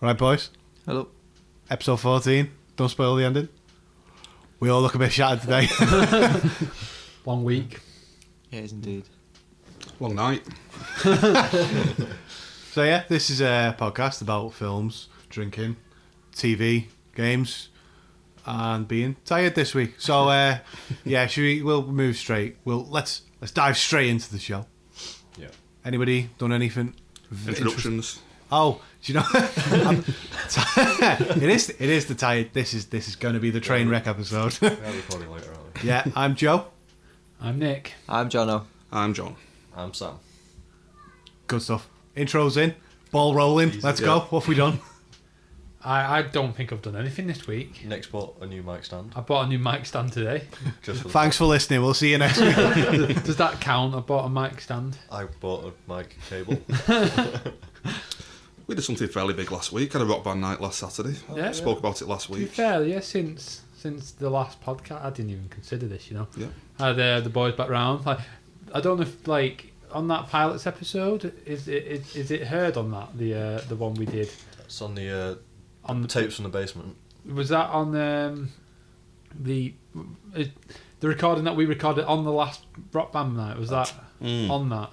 Right, boys. Hello. Episode 14. Don't spoil the ending. We all look a bit shattered today. Long week. It is indeed. Long night. So yeah, this is a podcast about films, drinking, TV, games, and being tired this week. So yeah, we'll move straight. Let's dive straight into the show. Yeah. Anybody done anything? Introductions. Oh, do you know? it is the tired. This is going to be the train wreck episode. We're recording later, aren't we? Yeah, I'm Joe. I'm Nick. I'm Jono. I'm John. I'm Sam. Good stuff. Intro's in. Ball rolling. Easy. Let's go. What have we done? I don't think I've done anything this week. Nick's bought a new mic stand. I bought a new mic stand today. Just for the Thanks for listening. We'll see you next week. Does that count? I bought a mic stand. I bought a mic cable. We did something fairly big last week. Had a rock band night last Saturday. Yeah. Spoke about it last To be week. fair, yeah, since the last podcast, I didn't even consider this, you know. Yeah. I had the boys back round. Like, I don't know if, like, on that pilots episode, is it heard on that, the one we did? It's on the On the tapes from the basement. Was that on the recording that we recorded on the last rock band night? Was that on that?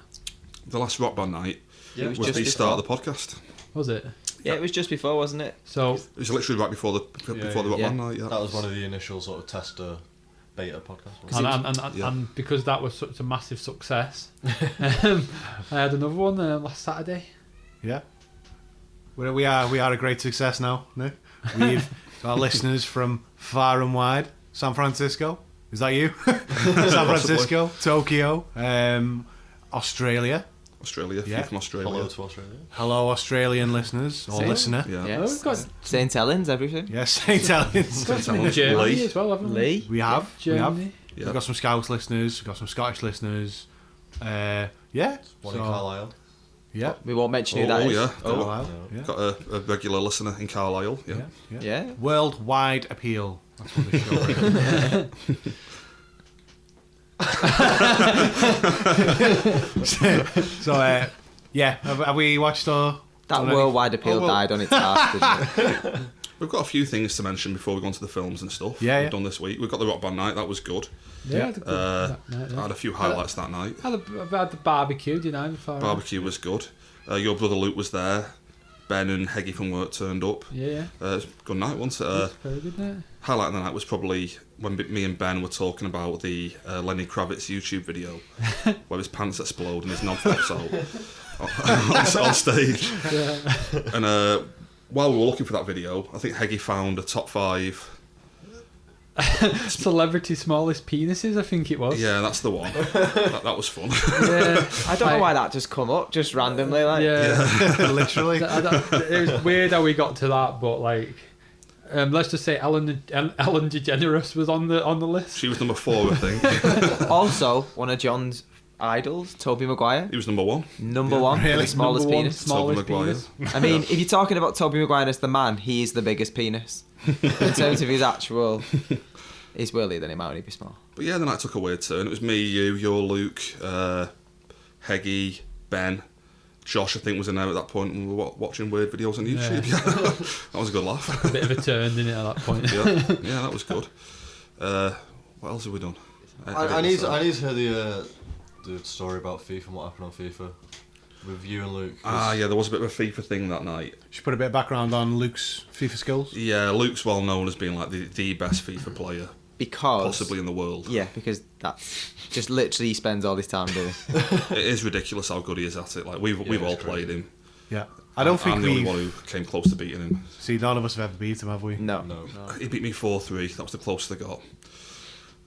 The last rock band night Yeah, was the start of the podcast. Was it? Yeah, it was just before, wasn't it? So It was literally right before the rock Yeah. band night. Yeah. That was one of the initial sort of tester beta podcasts. wasn't it? and because that was such a massive success, I had another one last Saturday. Yeah. We are a great success now, Nick. We've got listeners from far and wide. San Francisco. Is that you? San Francisco, Tokyo, Australia. Australia. Yeah. From Australia. Hello to Australia. Hello, Australian listeners or Same. listener. Yeah. Yeah. Oh, we've got St. Helens, everything. Yes, St. Helens. some in Germany Lee. as well, haven't we? Lee. We have. Germany. Yeah. We've got some Scouse listeners. We've got some Scottish listeners. Yeah. One in Carlisle. Yeah. We won't mention who that is. yeah. Oh, wow. Yeah. Got a regular listener in Carlisle. Yeah. Yeah. Yeah. Worldwide appeal. That's what the show is. So, yeah. Have we watched our... That done any- worldwide appeal Oh, well. died on its ass, didn't it? We've got a few things to mention before we go on to the films and stuff. Yeah, We've yeah. done this week. We've got the rock band night. That was good. Yeah. had a good- I had a few highlights that night. I had the barbecue, you know, before. Barbecue was good. Your brother Luke was there. Ben and Heggy from work turned up. Yeah. It was a good night, wasn't it? It's very good night. Highlight of the night was probably when me and Ben were talking about the Lenny Kravitz YouTube video where his pants explode and his knob flips out on stage. Yeah. And while we were looking for that video, I think Heggy found a top 5. Celebrity smallest penises, I think it was. Yeah, that's the one. that was fun. Yeah. I don't know why that just come up, just randomly. Like, Yeah. Literally. It was weird how we got to that, but like, let's just say Ellen DeGeneres was on the list. She was number 4, I think. Also, one of John's idols, Tobey Maguire, He was number 1. number one, really? the smallest Number one, penis. smallest Tobey Maguire. penis. I mean, if you're talking about Tobey Maguire as the man, he is the biggest penis. In terms of his actual, he's Willie, then it might only be small. But yeah, the night took a weird turn. It was me, your Luke, Heggy, Ben, Josh, I think, was in there at that point, and we were watching weird videos on YouTube. Yeah. That was a good laugh. A bit of a turn, didn't it, at that point? Yeah, that was good. What else have we done? I need to hear the story about FIFA and what happened on FIFA with you and Luke. 'cause Yeah, there was a bit of a FIFA thing that night. Should put a bit of background on Luke's FIFA skills. Yeah, Luke's well known as being like the best FIFA player Because possibly in the world. Yeah, because that's just literally he spends all his time doing. It is ridiculous how good he is at it. Like we've all it's played crazy. him. Yeah. I don't think I'm the only we've... one who came close to beating him. See, none of us have ever beat him, have we? No. No. He beat me 4-3. That was the closest I got.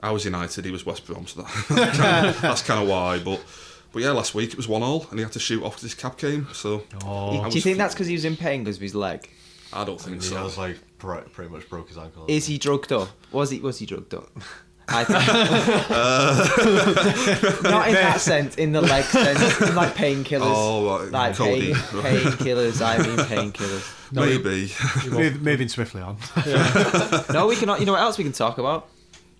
I was United. He was West Brom, so that's kind of why. But yeah, last week it was 1-1, and he had to shoot off because his cap came. So Oh. Do you think that's because he was in pain because of his leg? I don't think He so. has like pretty much broke his ankle. Is he drugged up? Was he drugged up? I think. Not in that sense, in the leg sense, in like painkillers. Oh, right. Like Cody. painkillers, I mean painkillers. Maybe. Moving swiftly on. No, we cannot. You know what else we can talk about?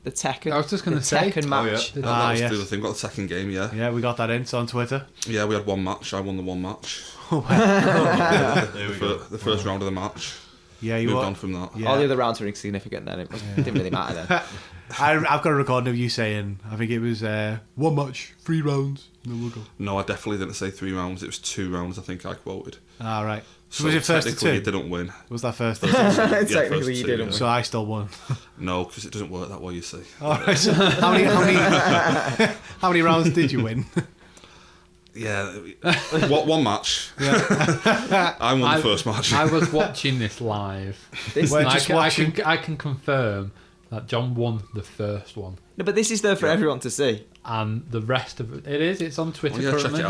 The Tekken. I was just gonna say. Tekken match. yeah. That was yes. the other thing. Got the second game, yeah. Yeah, we got that in. It's on Twitter. Yeah, we had one match. I won the one match. There we go. The first round of the match. Yeah, you Moved were. on from that. Yeah. All the other rounds were insignificant then. It didn't really matter then. I've got a recording of you saying, I think it was 1 match, 3 rounds, and then we'll go. No, I definitely didn't say 3 rounds. It was 2 rounds, I think I quoted. Ah, right. So So was it first to technically 2? you didn't win. Was that first to 2? first Technically, you two, didn't yeah. win. So I still won. No, because it doesn't work that way, you see. All right. So how many rounds did you win? Yeah, one match. I won the first match. I was watching this live. This, We're And just I watching. can confirm that John won the first one. no, but this is there for everyone to see. And the rest of it's on Twitter Oh, yeah, check currently. it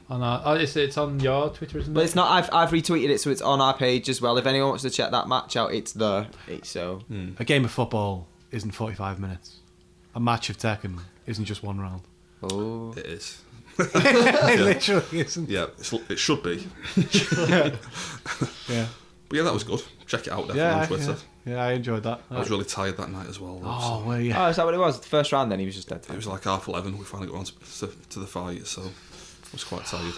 out. It's on your Twitter, isn't it? But it's not. I've retweeted it, so it's on our page as well. If anyone wants to check that match out, it's there. So A game of football isn't 45 minutes. A match of Tekken isn't just 1 round. oh, It is. It literally isn't. Yeah, it should be. Yeah. But yeah, that was good. Check it out definitely Yeah, on Twitter. yeah, I enjoyed that. I was really tired that night as well. Though, Oh, so well, yeah. oh, is that what it was? The first round, then he was just dead. it was like 11:30. We finally got on to the fight, so I was quite tired.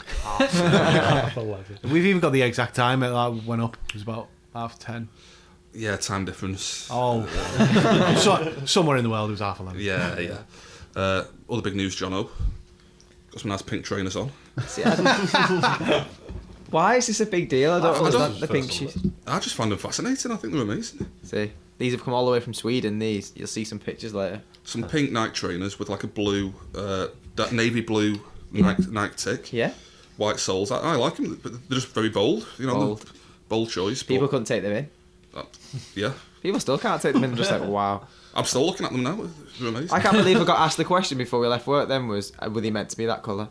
We've even got the exact time it went up. It was about 10:30. Yeah, time difference. Oh, somewhere in the world it was 11:30. Yeah. Other big news, Jono. Got some nice pink trainers on. See, why is this a big deal? I don't I don't- understand the pink shoes. I just find them fascinating. I think they're amazing. See, these have come all the way from Sweden. These, you'll see some pictures later. Some pink Nike trainers with like a blue, that navy blue Nike tick. Yeah, White soles. I like them, but they're just very bold. You know, Bold. bold choice. But, people couldn't take them in. yeah, People still can't take them in. Just like, wow. I'm still looking at them now. They're amazing. I can't believe I got asked the question before we left work. Then were they meant to be that colour?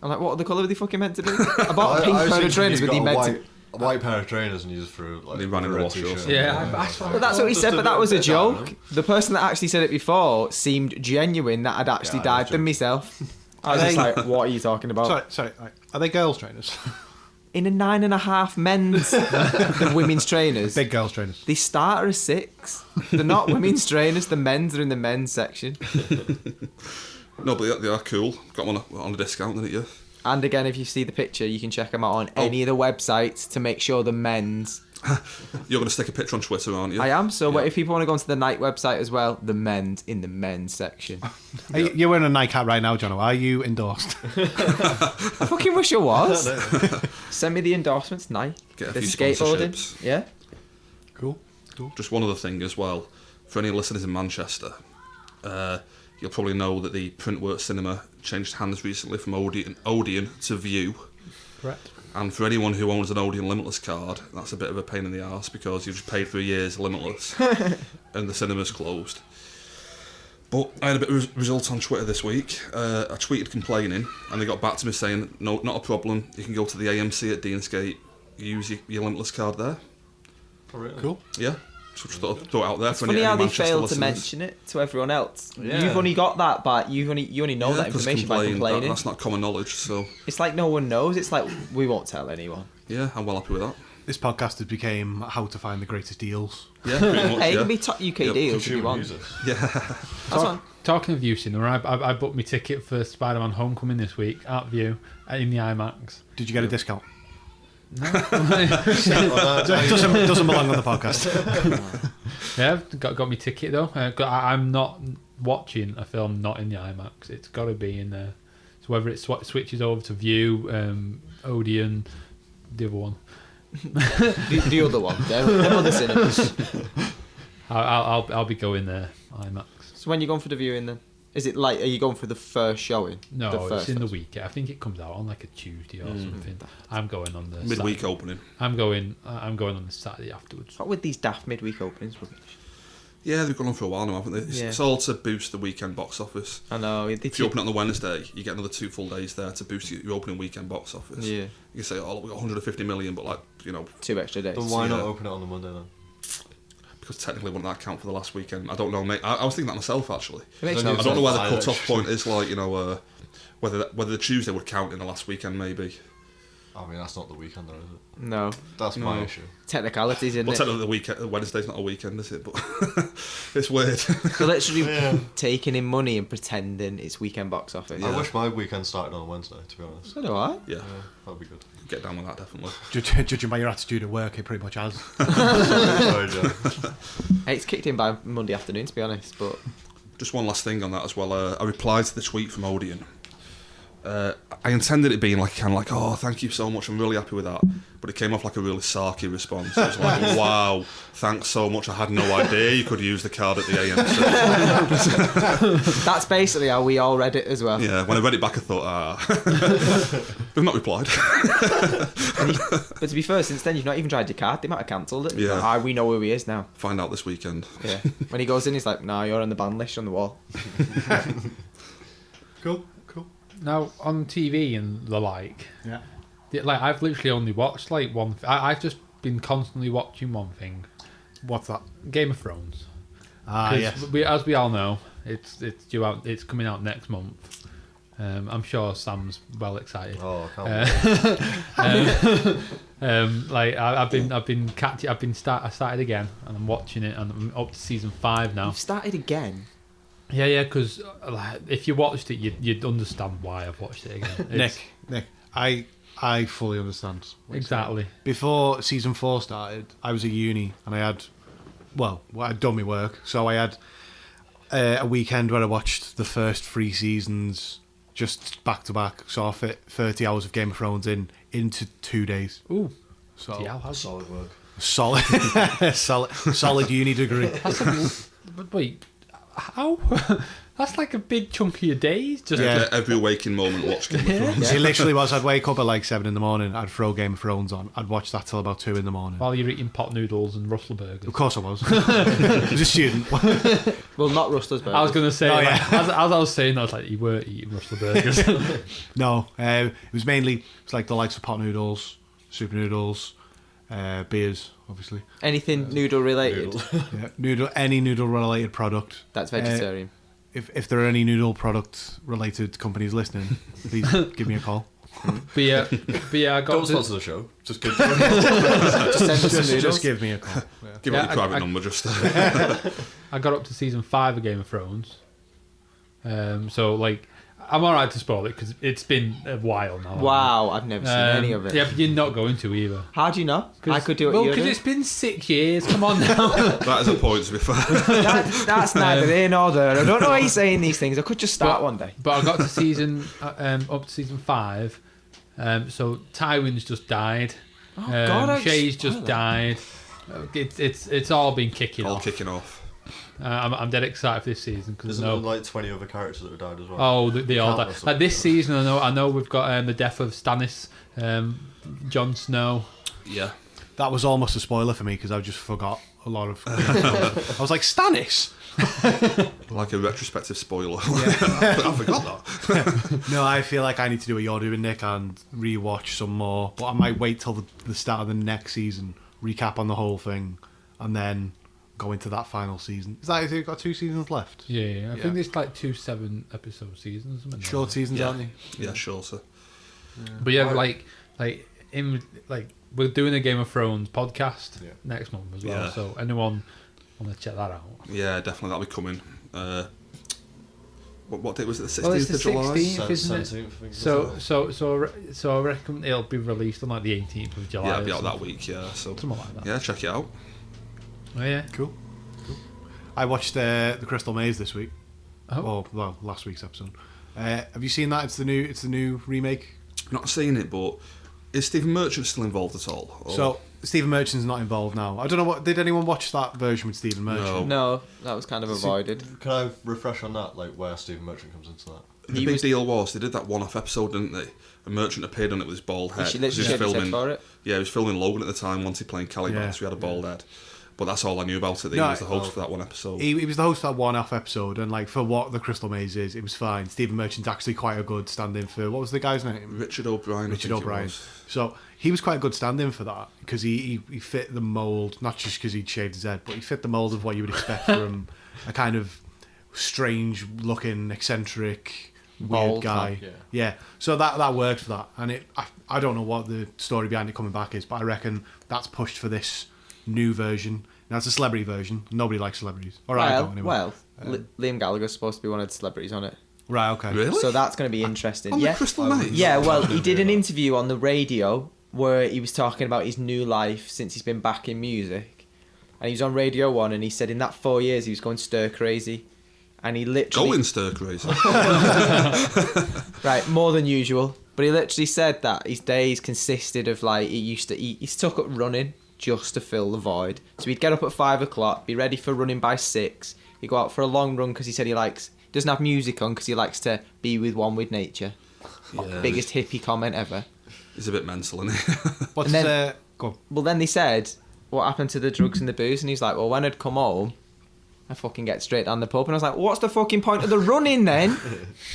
I'm like, what other colour were they fucking meant to be? I bought a pink pair of trainers. Were they meant to? A white pair of trainers and you just threw like They ran in a the red wash or t-shirt. something. But that's what he Just said. a But that bit- was a bit down, joke. The person that actually said it before seemed genuine. That I'd actually Yeah, died it was them myself. I was just like, what are you talking about? Sorry. Right. Are they girls trainers? In a 9.5 men's, the women's trainers. Big girls trainers. They start at a 6. They're not women's trainers. The men's are in the men's section. No, but they are cool. Got them on a discount, didn't you? And again, if you see the picture, you can check them out on any of the websites to make sure the men's. You're going to stick a picture on Twitter, aren't you? I am. So Yeah. if people want to go onto the Nike website as well, the men's in the men's section. You're wearing a Nike hat right now, Jono. Are you endorsed? I fucking wish I was. Send me the endorsements, Nike. Get a The few skateboarding. sponsorships. Yeah. Cool. Just one other thing as well. For any listeners in Manchester, you'll probably know that the Printworks Cinema changed hands recently from Odeon to View. Correct. And for anyone who owns an Odeon Limitless card, that's a bit of a pain in the arse because you've just paid for a year's Limitless and the cinema's closed. But I had a bit of result on Twitter this week. I tweeted complaining and they got back to me saying, no, not a problem. You can go to the AMC at Deansgate, use your Limitless card there. Oh, really? Cool. Yeah. So just thought I'd throw it out there It's for funny any how they Manchester failed to listeners. mention it to everyone else. Yeah. You've only got that, but you only know that 'cause information by complaining. that's not common knowledge, so It's like no one knows. It's like we won't tell anyone. yeah, I'm well happy with that. This podcast has become how to find the greatest deals. Yeah, pretty much, Hey, it yeah. can be top UK Yep. deals if you Consumer want. users. That's what Talking of View Cinema, I booked my ticket for Spider-Man Homecoming this week at View in the IMAX. Did you get a discount? Oh, Doesn't belong on the podcast. Yeah, got me ticket though. I'm not watching a film not in the IMAX. It's got to be in there. So whether it switches over to View, Odeon, the other one, the other one. Them other cinemas. I'll be going there IMAX. So when you going for the viewing then? Is it like, are you going for the first showing? No, the it's in the first? week. I think it comes out on like a Tuesday or something. I'm going on the Midweek Saturday. opening. I'm going on the Saturday afterwards. What with these daft midweek openings? Rubbish. Yeah, they've gone on for a while now, haven't they? Yeah. It's all to boost the weekend box office. I know. If you open it on the Wednesday, you get another 2 full days there to boost your opening weekend box office. Yeah. You can say, oh, look, we've got 150 million, but 2 extra days. Then why not Yeah. open it on the Monday then? because technically wouldn't that count for the last weekend? I don't know, mate. I was thinking that myself, actually. It makes Then no I don't know where the Friday. cut-off point is, whether the Tuesday would count in the last weekend, maybe. I mean, that's not the weekend, though, is it? No. That's my issue. Technicalities, isn't Well, it? technically, the weekend, Wednesday's not a weekend, is it? But it's weird. They're literally Yeah. taking in money and pretending it's weekend box office. Yeah. I wish my weekend started on Wednesday, to be honest. So do I. Yeah, Yeah, that'd be good. get down with that, definitely. Judging by your attitude at work, it pretty much has. Sorry, Joe. Hey, it's kicked in by Monday afternoon, to be honest, but Just one last thing on that as well. I replied to the tweet from Odeon. I intended it being like, oh, thank you so much, I'm really happy with that. But it came off like a really sarky response. It was like, wow, thanks so much, I had no idea you could use the card at the AMC. that's basically how we all read it as well. Yeah, when I read it back, I thought, they've not replied. But to be fair, since then you've not even tried your card. They might have cancelled it. Yeah. Like, we know who he is now. Find out this weekend. Yeah. When he goes in, he's like, "No, you're on the ban list on the wall." Cool. Now on TV and the like, Yeah. like I've literally only watched like one. I've just been constantly watching one thing: What's that? Game of Thrones. Ah, 'Cause yes. as we all know, it's due out. It's coming out next month. I'm sure Sam's well excited. Oh, I can't wait. Like I started again, and I'm watching it, and I'm up to season 5 now. You've started again. Yeah, because if you watched it, you'd understand why I've watched it again. It's- Nick, I fully understand. what you're saying. exactly. Before season 4 started, I was at uni and I'd done my work, so I had a weekend where I watched the first 3 seasons just back to back. So I fit 30 hours of Game of Thrones into 2 days. Ooh, So yeah, how's Solid work. solid uni degree. but wait, how? That's like a big chunk of your days. Just Yeah. Every waking moment, watch Game of Thrones. It literally was. I'd wake up at like 7 in the morning. I'd throw Game of Thrones on. I'd watch that till about 2 in the morning. while you're eating pot noodles and Russell burgers. Of course I was. I was a student. Well, not Rustler's burgers. I was gonna say, Oh, like, yeah. as I was saying, I was like, you were eating Russell burgers. No, it was mainly like the likes of pot noodles, super noodles, beers, obviously. Anything noodle related. Noodle. Any noodle related product. That's vegetarian. If there are any noodle product related companies listening, please give me a call. but yeah, I got Don't to, sponsor the show. Just give Just send us some noodles. Just give me a call. Give Yeah, it your private I- number, just. I got up to season 5 of Game of Thrones. So like, I'm alright to spoil it because it's been a while now. Wow, I've never seen any of it. Yeah, but you're not going to either. How do you know? I could do it. Well, you because do. it's been 6 years. Come on now. That is a point, to be fair. That's neither here nor there. I don't know why you're saying these things. I could just start one day. But I got to season up to season 5. So Tywin's just died. Oh, God, I Shay's spoil just it. died. It's all been kicking All off. kicking off. I'm dead excited for this season because Isn't there like 20 other characters that have died as well? Oh, they all died. Countless Like this of them. season, I know we've got the death of Stannis, Jon Snow. Yeah. That was almost a spoiler for me because I just forgot a lot of. I was like, Stannis. Like a retrospective spoiler. I forgot that. No, I feel like I need to do what you're doing, Nick, and rewatch some more. But I might wait till the start of the next season, recap on the whole thing, and then go into that final season. Is that you've got 2 seasons left? Yeah, I think it's like 2 7-episode seasons. Something Short like seasons, Yeah. aren't they? Yeah, sure, sir. that. But yeah, like we're doing a Game of Thrones podcast Yeah. next month as well. Yeah. So anyone want to check that out? Yeah, definitely, that'll be coming. What date was it? The 16th Well, it's the of July? 16th, isn't it? 17th, I think. So I reckon it'll be released on like the 18th of July. Yeah, it'll be or out that something. week, yeah. So, Something like that. yeah, check it out. Oh yeah. Cool. I watched the Crystal Maze this week. Oh. Or well, last week's episode. Have you seen that? It's the new remake. Not seen it, but is Stephen Merchant still involved at all? Or- So Stephen Merchant's not involved now. I don't know what. Did anyone watch that version with Stephen Merchant? No. No, that was kind of avoided. Can I refresh on that, like where Stephen Merchant comes into that? The big deal was they did that one-off episode, didn't they? A Merchant appeared on it with his bald head. She 'cause literally he was shaved his head filming. for it. Yeah, he was filming Logan at the time. Once he played Caliban, Yeah. so he had a bald head. But that's all I knew about it. That No, he was the host for that one episode. He was the host of that one-off episode, and like for what the Crystal Maze is, it was fine. Stephen Merchant's actually quite a good stand-in for what was the guy's name? Richard O'Brien. I Richard think it O'Brien. was. So he was quite a good stand-in for that because he fit the mold, not just because he'd shaved his head, but he fit the mold of what you would expect from a kind of strange-looking, eccentric, weird Bald guy. cop, Yeah. So that worked for that, and I don't know what the story behind it coming back is, but I reckon that's pushed for this new version. Now it's a celebrity version. Nobody likes celebrities. Or I don't anyway. Liam Gallagher's supposed to be one of the celebrities on it. Right. Okay. Really? So that's going to be interesting. On yeah. the Crystal Maze? Yeah, well, he did an interview on the radio where he was talking about his new life since he's been back in music. And he was on Radio 1 and he said in that 4 years he was going stir crazy. And he literally... Going stir crazy. Right, more than usual. But he literally said that his days consisted of like, he stuck up running just to fill the void. So he'd get up at 5 o'clock, be ready for running by 6. He'd go out for a long run because he said he doesn't have music on because he likes to be with nature. Yeah. Biggest hippie comment ever. He's a bit mental, isn't he? What's And then- go on. Well, then they said, what happened to the drugs and the booze? And he's like, well, when I'd come home, I fucking get straight down the pub. And I was like, what's the fucking point of the running then?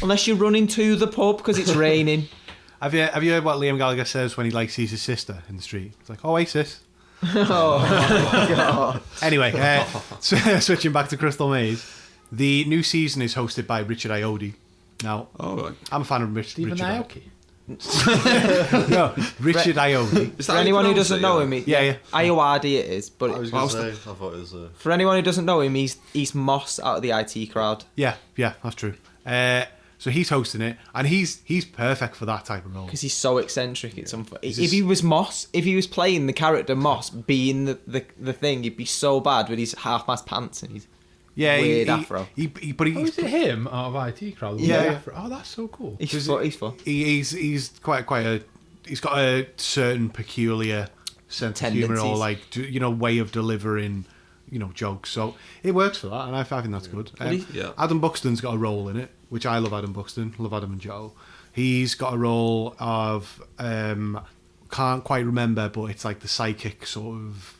Unless you're running to the pub because it's raining. Have you heard what Liam Gallagher says when he sees his sister in the street? It's like, oh, hey, sis. Oh, God. Anyway, switching back to Crystal Maze, the new season is hosted by Richard Ayoade. Now, All right. I'm a fan of Richard. Stephen Richard Aoki. No, Richard Ayoade. Is For how you anyone who pronounce doesn't it, know yeah? him, Yeah. Ayoade it is. But I was going to say, I thought it was... for anyone who doesn't know him, he's Moss out of the IT crowd. Yeah, that's true. So he's hosting it, and he's perfect for that type of role. Because he's so eccentric. It's if he was Moss, if he was playing the character Moss, being the thing, he'd be so bad with his half-mast pants and his weird afro. But Oh, is it him out of IT crowd? Yeah. Oh, that's so cool. He's fun. He's quite a. He's got a certain peculiar sense of humour or Tendencies. way of delivering jokes. So it works for that, and I think that's good. Yeah. Adam Buxton's got a role in it, which I love. Adam Buxton, love Adam and Joe. He's got a role of can't quite remember, but it's like the psychic sort of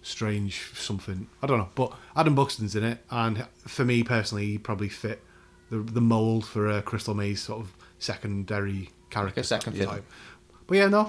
strange something. I don't know, but Adam Buxton's in it, and for me personally, he probably fit the mold for a Crystal Maze sort of secondary character. Like a second fiddle. type. But yeah, no,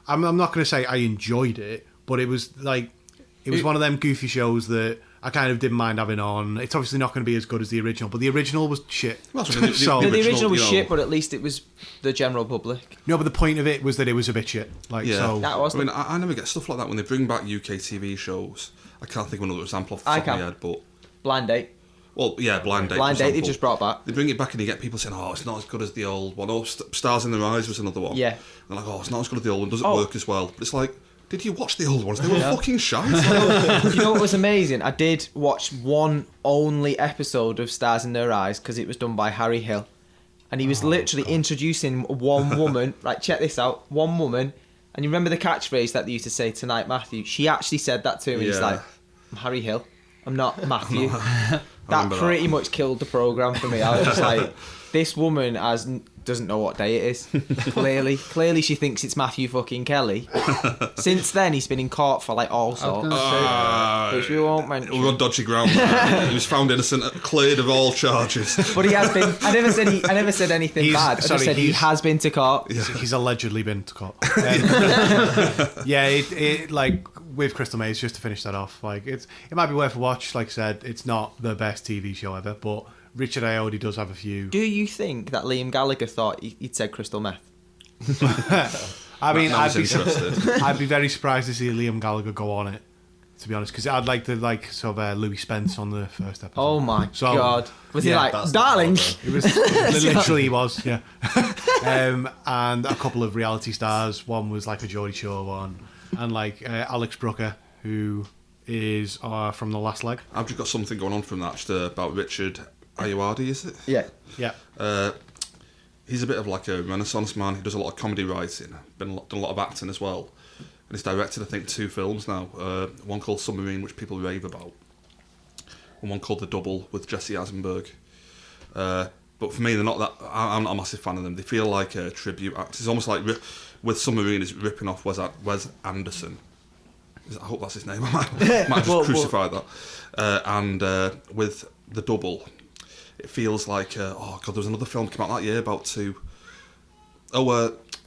I'm not going to say I enjoyed it, but it was one of them goofy shows that I kind of didn't mind having on. It's obviously not going to be as good as the original, but the original was shit. Well, that's what So- The original, original was you know. shit, but at least it was the general public. No, but the point of it was that it was a bit shit. Yeah. So That was I mean, I never get stuff like that when they bring back UK TV shows. I can't think of another example off the top of my head, but... Blind Date. Well, yeah, Blind Date. Blind for Date they've example. just brought back. They bring it back and you get people saying, oh, it's not as good as the old one. Oh, Stars in the Rise was another one. Yeah. They're like, oh, it's not as good as the old one. Doesn't Oh. work as well. But it's like, did you watch the old ones? They were fucking shite. You know what was amazing? I did watch one only episode of Stars in Their Eyes because it was done by Harry Hill. And he was literally introducing one woman. Right, check this out. One woman. And you remember the catchphrase that they used to say, "Tonight, Matthew"? She actually said that to him. And he's Yeah. like, I'm Harry Hill. I'm not Matthew. That remember pretty that. much killed the programme for me. I was just like, this woman doesn't know what day it is. Clearly she thinks it's Matthew fucking Kelly. Since then, he's been in court for like all sorts. Which we won't mention. We're on dodgy ground. He was found innocent, cleared of all charges. But he has been. I never said anything He's- bad. I sorry, just said he he's- has been to court. he's allegedly been to court. Yeah, it like with Crystal Maze, just to finish that off, it might be worth a watch. Like I said, it's not the best TV show ever, but Richard Ayoade does have a few. Do you think that Liam Gallagher thought he'd said crystal meth? I mean, Now he's interested. I'd be very surprised to see Liam Gallagher go on it, to be honest, because I'd like to sort of Louis Spence on the first episode. Oh my So, god! Was he yeah, like, that's darling? not It was literally he was, yeah. And a couple of reality stars. One was like a Geordie Shore one, and Alex Brooker, who is from The Last Leg. I've just got something going on from that, just about Richard Ayoade, is it? Yeah. Yeah. He's a bit of like a renaissance man. He does a lot of comedy writing, done a lot of acting as well. And he's directed, I think, 2 films now. One called Submarine, which people rave about, and one called The Double with Jesse Eisenberg. But for me, they're not that. I'm not a massive fan of them. They feel like a tribute act. It's almost like with Submarine, is ripping off Wes Anderson. I hope that's his name. I might just crucify that. And with The Double, it feels like oh god, there was another film came out that year about the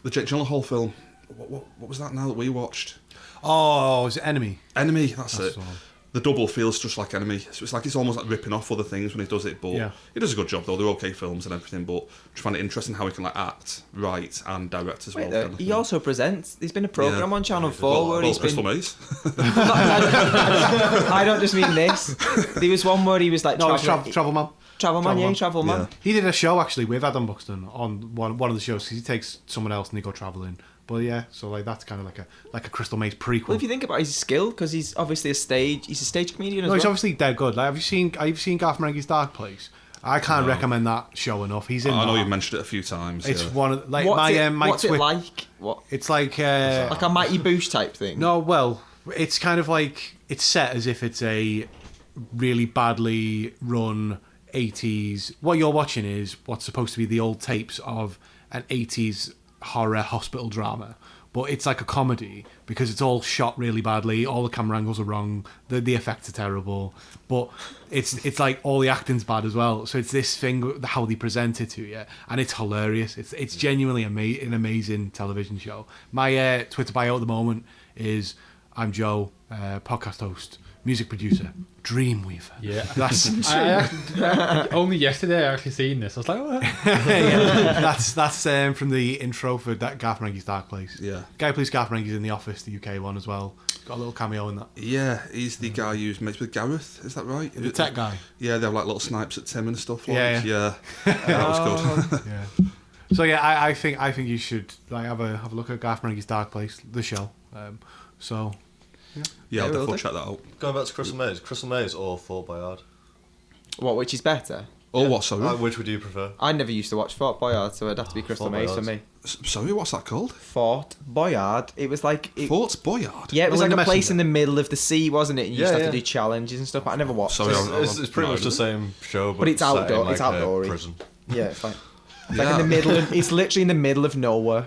Jake Gyllenhaal film. What was that now that we watched? Oh, is it Enemy? Enemy, that's it. the one. the double feels just like Enemy. So it's like he's almost like ripping off other things when he does it, but he does a good job though. They're okay films and everything, but I just find it interesting how he can like act, write, and direct as well. Kind of he thing. also presents. There's been a program on Channel 4 where he's Crystal been. Maze. I don't just mean this. There was one where he was like No, it's travel Travel Man. Travel Man. He did a show actually with Adam Buxton on one of the shows because he takes someone else and they go travelling. But yeah, so like that's kind of like a Crystal Maze prequel. Well, if you think about his skill, because he's obviously he's a stage comedian as No, well. he's obviously dead good. Like, have you seen Garth Marenghi's Dark Place? I can't recommend that show enough. He's in. I know that. you've mentioned it a few times. It's yeah. one of like What's my it like? What? It's like Like a Mighty Boosh type thing. no, well, it's kind of like it's set as if it's a really badly run 80s. What you're watching is what's supposed to be the old tapes of an 80s horror hospital drama. But it's like a comedy because it's all shot really badly. All the camera angles are wrong. The effects are terrible. But it's like all the acting's bad as well. So it's this thing how they present it to you, and it's hilarious. It's genuinely an amazing television show. My Twitter bio at the moment is I'm Joe, podcast host, music producer, Dreamweaver. Yeah. That's Only yesterday I actually seen this. I was like, what? that's from the intro for that Garth Marenghi's Dark Place. Yeah. Guy who plays Garth Marenghi's in The Office, the UK one as well. Got a little cameo in that. Yeah, he's the guy who's mates with Gareth. Is that right? The tech guy. Yeah, they have like little snipes at Tim and stuff. Like. Yeah. That was good. Yeah. So yeah, I think you should like have a look at Garth Marenghi's Dark Place, the show. So Yeah, I'll will definitely do. check that out. Going back to Crystal Maze or Fort Boyard? Which is better? Oh, what? Sorry. Which would you prefer? I never used to watch Fort Boyard, so it'd have to be Crystal Fort Maze for Boyard. me. Sorry, what's that called? Fort Boyard. It was like Fort Boyard. yeah, it was Well, like in a the place Messenger. in the middle of the sea, wasn't it? And you used Yeah, to have to yeah. do challenges and stuff. But I never watched. Sorry, it. It's pretty much the same show, but it's set in, outdoor- like, it's a outdoory. prison. Yeah, it's like in the middle. It's literally in the middle of nowhere.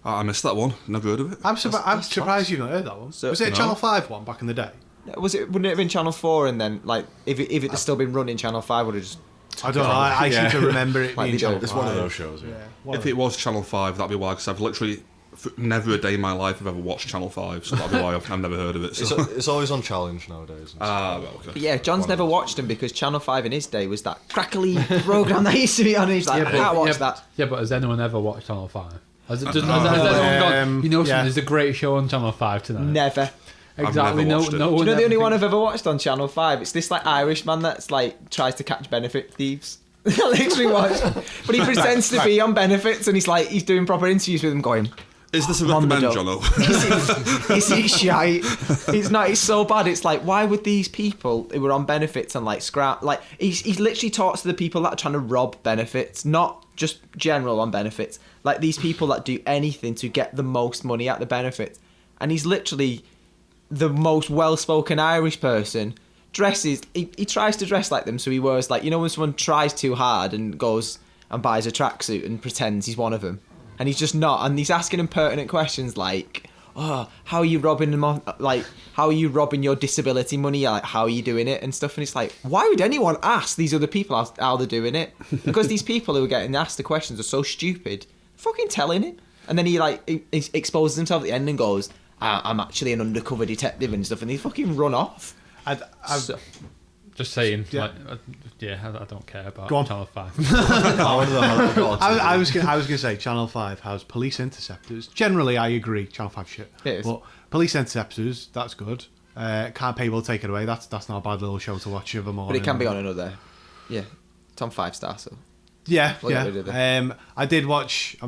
I missed that one. Never heard of it. I'm that's surprised you've not heard that one. So- Was it a No. Channel 5 one back in the day? Wouldn't it have been Channel 4 and then like if it had still been running, Channel 5 would have just. I don't know. I Yeah. seem to remember it Like being they do. Channel 5. It's one of those shows, yeah. One If of it was Channel 5, that'd be why, because I've literally never a day in my life have ever watched Channel 5, so that'd be why I've never heard of it. So. It's always on Challenge nowadays. Right, okay. But yeah, John's One never of those. watched them because Channel 5 in his day was that crackly program that used to be on. And he's like, I can't watch that. Yeah, but has anyone ever watched Channel 5? Has anyone Um, gone, you know something, yeah. there's a great show on Channel 5 tonight? Never. Exactly, never no watched it. one Do you know the ever only one thinks- I've ever watched on Channel 5? It's this like Irish man that's like tries to catch benefit thieves. I literally watched. But he pretends to be on benefits and he's doing proper interviews with them going, Is this a On the recommend, dot. Jono? is he shite? It's not. It's so bad. It's like, why would these people who were on benefits and like scrap, like he literally talks to the people that are trying to rob benefits, not just general on benefits. Like these people that do anything to get the most money out the benefits, and he's literally the most well-spoken Irish person. Dresses. He tries to dress like them, so he wears like, you know when someone tries too hard and goes and buys a tracksuit and pretends he's one of them. And he's just not, and he's asking him pertinent questions like, "Oh, how are you robbing them? Like, how are you robbing your disability money? Like, how are you doing it and stuff?" And it's like, why would anyone ask these other people how they're doing it? Because these people who are getting asked the questions are so stupid. Fucking telling it, and then he exposes himself at the end and goes, "I'm actually an undercover detective and stuff," and they fucking run off. I've, So- Just saying, Yeah. I don't care about Go on. Channel 5. I was gonna say Channel 5 has police interceptors. Generally, I agree. Channel 5 shit. It is. But police interceptors, that's good. Can't pay will take it away. That's not a bad little show to watch of the morning. But it can be on another. Yeah, it's on 5 star. So Yeah, Well, yeah, we did it. I did watch. I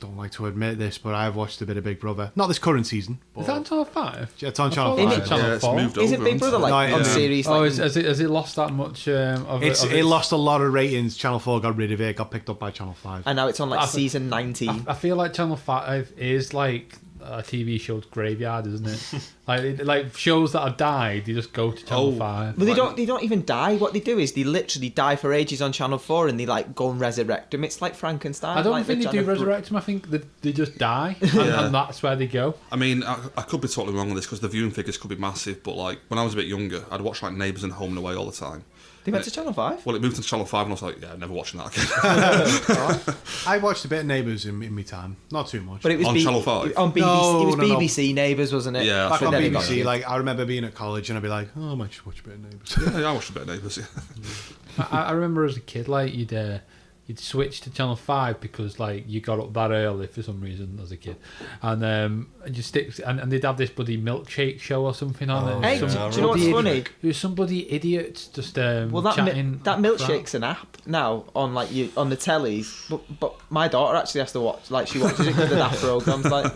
don't like to admit this, but I have watched a bit of Big Brother. Not this current season. But Is that on Channel 5? it's on Channel I thought 5. it was Channel Yeah, it's 4. moved isn't over, Big Brother hasn't like No, on yeah. series? Oh, Like, has it lost that much of It lost a lot of ratings. Channel 4 got rid of it. It got picked up by Channel 5. and now it's on like I- season 19. I feel like Channel 5 is like a TV show's graveyard, isn't it? like shows that have died, they just go to Channel 5. But they don't even die. What they do is they literally die for ages on Channel 4 and they like go and resurrect them. It's like Frankenstein. I don't like, think they're they do trying to- resurrect them. I think they just die, and that's where they go. I mean, I could be totally wrong on this because the viewing figures could be massive, but like when I was a bit younger, I'd watch like Neighbours and Home and Away all the time. They went to Channel 5? Well, it moved to Channel 5 and I was like, yeah, I'm never watching that again. I watched a bit of Neighbours in my time, not too much. But it was On Channel 5? On BBC, No, it was no, no. BBC Neighbours, wasn't it? Yeah, Back that's on But then it got BBC, good. like I remember being at college and I'd be like, oh, I might just watch a bit of Neighbours. yeah, I watched a bit of Neighbours, yeah. I remember as a kid, like you'd switch to Channel 5 because like you got up that early for some reason as a kid, and you stick and they'd have this bloody milkshake show or something on it. Hey, Some do you know what's bloody funny? It was somebody idiots just Well, that chatting. that milkshake's an app now on like on the tellies, but my daughter actually has to watch. Like she watches it because of that programs. Like,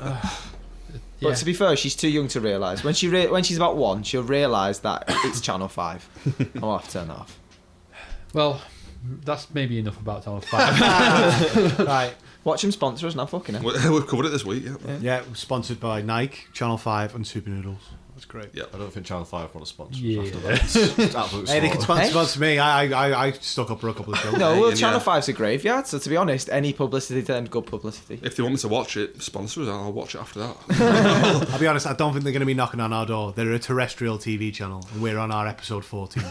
Yeah. but to be fair, she's too young to realise. When when she's about 1, she'll realise that it's Channel 5. I'll have to turn that off. Well, that's maybe enough about Channel 5. Right. Watch them sponsor us now, fucking hell. We've covered it this week, yeah. Yeah, it was sponsored by Nike, Channel 5 and Super Noodles. That's great. Yeah. I don't think Channel 5 want to sponsor us Yeah. after that. It's absolute Hey, they can slaughter. sponsor me. I stuck up for a couple of shows. No, well, and Channel yeah. 5's a graveyard, so to be honest, any publicity then good publicity. If they want me to watch it, sponsor us, I'll watch it after that. I'll be honest, I don't think they're going to be knocking on our door. They're a terrestrial TV channel, and we're on our episode 14.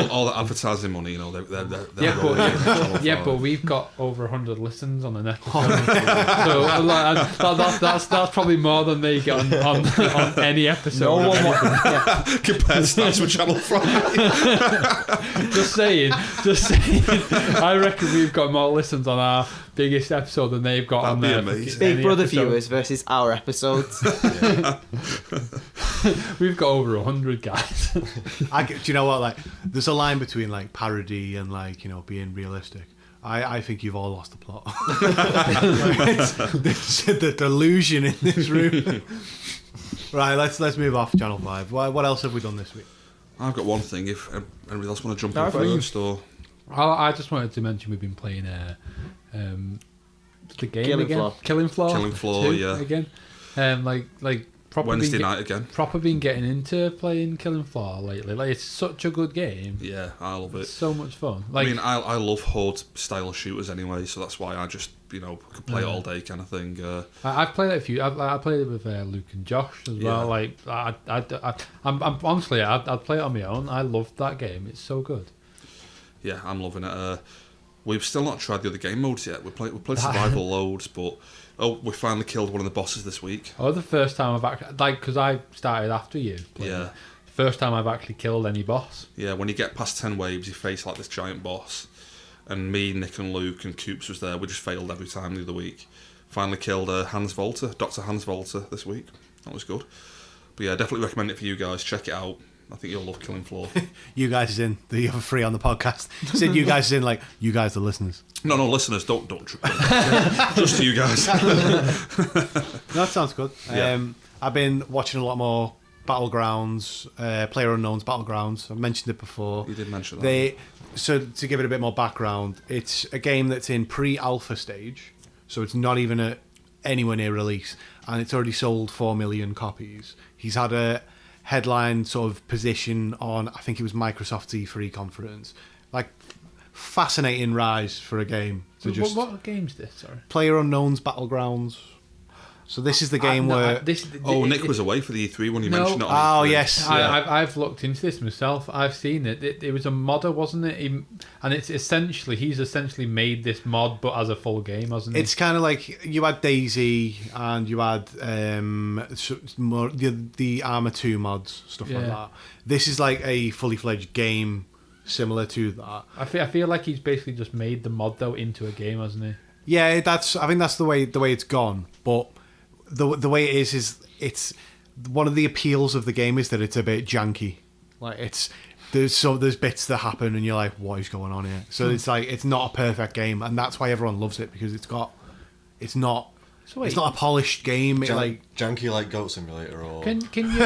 all the advertising money, you know, they're Yeah, rolling but, in Channel yeah, 5. but we've got over 100 listens on an episode. So like, that's probably more than they get on any episode. No of one anything. yeah. Compare stats with Channel 5. Just saying. I reckon we've got more listens on our biggest episode than they've got on That'd be their amazing. Big any Brother episode. viewers versus our episodes. We've got over 100 guys. Do you know what? Like, there's a line between like parody and like being realistic. I think you've all lost the plot. it's the delusion in this room. Right, let's move off Channel 5. What else have we done this week? I've got one thing, if anybody else want to jump No, in please. first, or... I just wanted to mention we've been playing the game Killing again. Floor. Killing Floor. Killing Floor, 2 yeah. Again. Like proper Wednesday been night again. Proper been getting into playing Killing Floor lately. Like it's such a good game. Yeah, I love It's it. so much fun. Like I mean, I love Horde style shooters anyway, so that's why I just, could play it all day kind of thing. I've played it a few. I played it with Luke and Josh as well. Like I'm honestly, I'd play it on my own. I loved that game. It's so good. Yeah, I'm loving it. We've still not tried the other game modes yet. We played survival loads, but we finally killed one of the bosses this week. Oh, the first time I've actually because I started after you. playing Yeah. it. First time I've actually killed any boss. Yeah, when you get past 10 waves, you face like this giant boss. And me, Nick and Luke and Coops was there. We just failed every time the other week. Finally killed Hans Volter, Dr. Hans Volter this week. That was good. But yeah, definitely recommend it for you guys. Check it out. I think you'll love Killing Floor. You guys is in the other three on the podcast. He said you guys is in like you guys the listeners. No, listeners, don't. Just to you guys. That sounds good. Yeah. I've been watching a lot more Battlegrounds, PlayerUnknown's Battlegrounds. I've mentioned it before. You did mention that. So to give it a bit more background, it's a game that's in pre-alpha stage, so it's not even anywhere near release, and it's already sold 4 million copies. He's had a headline sort of position on, I think it was Microsoft's E3 conference. Like, fascinating rise for a game. So just What game's this? Sorry. PlayerUnknown's Battlegrounds. So this is the game where... Nick was away for the E3 when you No. mentioned it on Oh, E3. yes. I've looked into this myself. I've seen it. It was a modder, wasn't it? And he's essentially made this mod, but as a full game, hasn't he? It's kind of like you had Daisy and you had more, the Arma 2 mods, stuff like Yeah. that. This is like a fully fledged game similar to that. I feel like he's basically just made the mod though into a game, hasn't he? Yeah, I think that's the way it's gone. But the way it is it's one of the appeals of the game is that it's a bit janky. Like there's bits that happen and you're like, what is going on here? So it's like it's not a perfect game, and that's why everyone loves it, because it's not a polished game. Janky like Goat Simulator or... Can you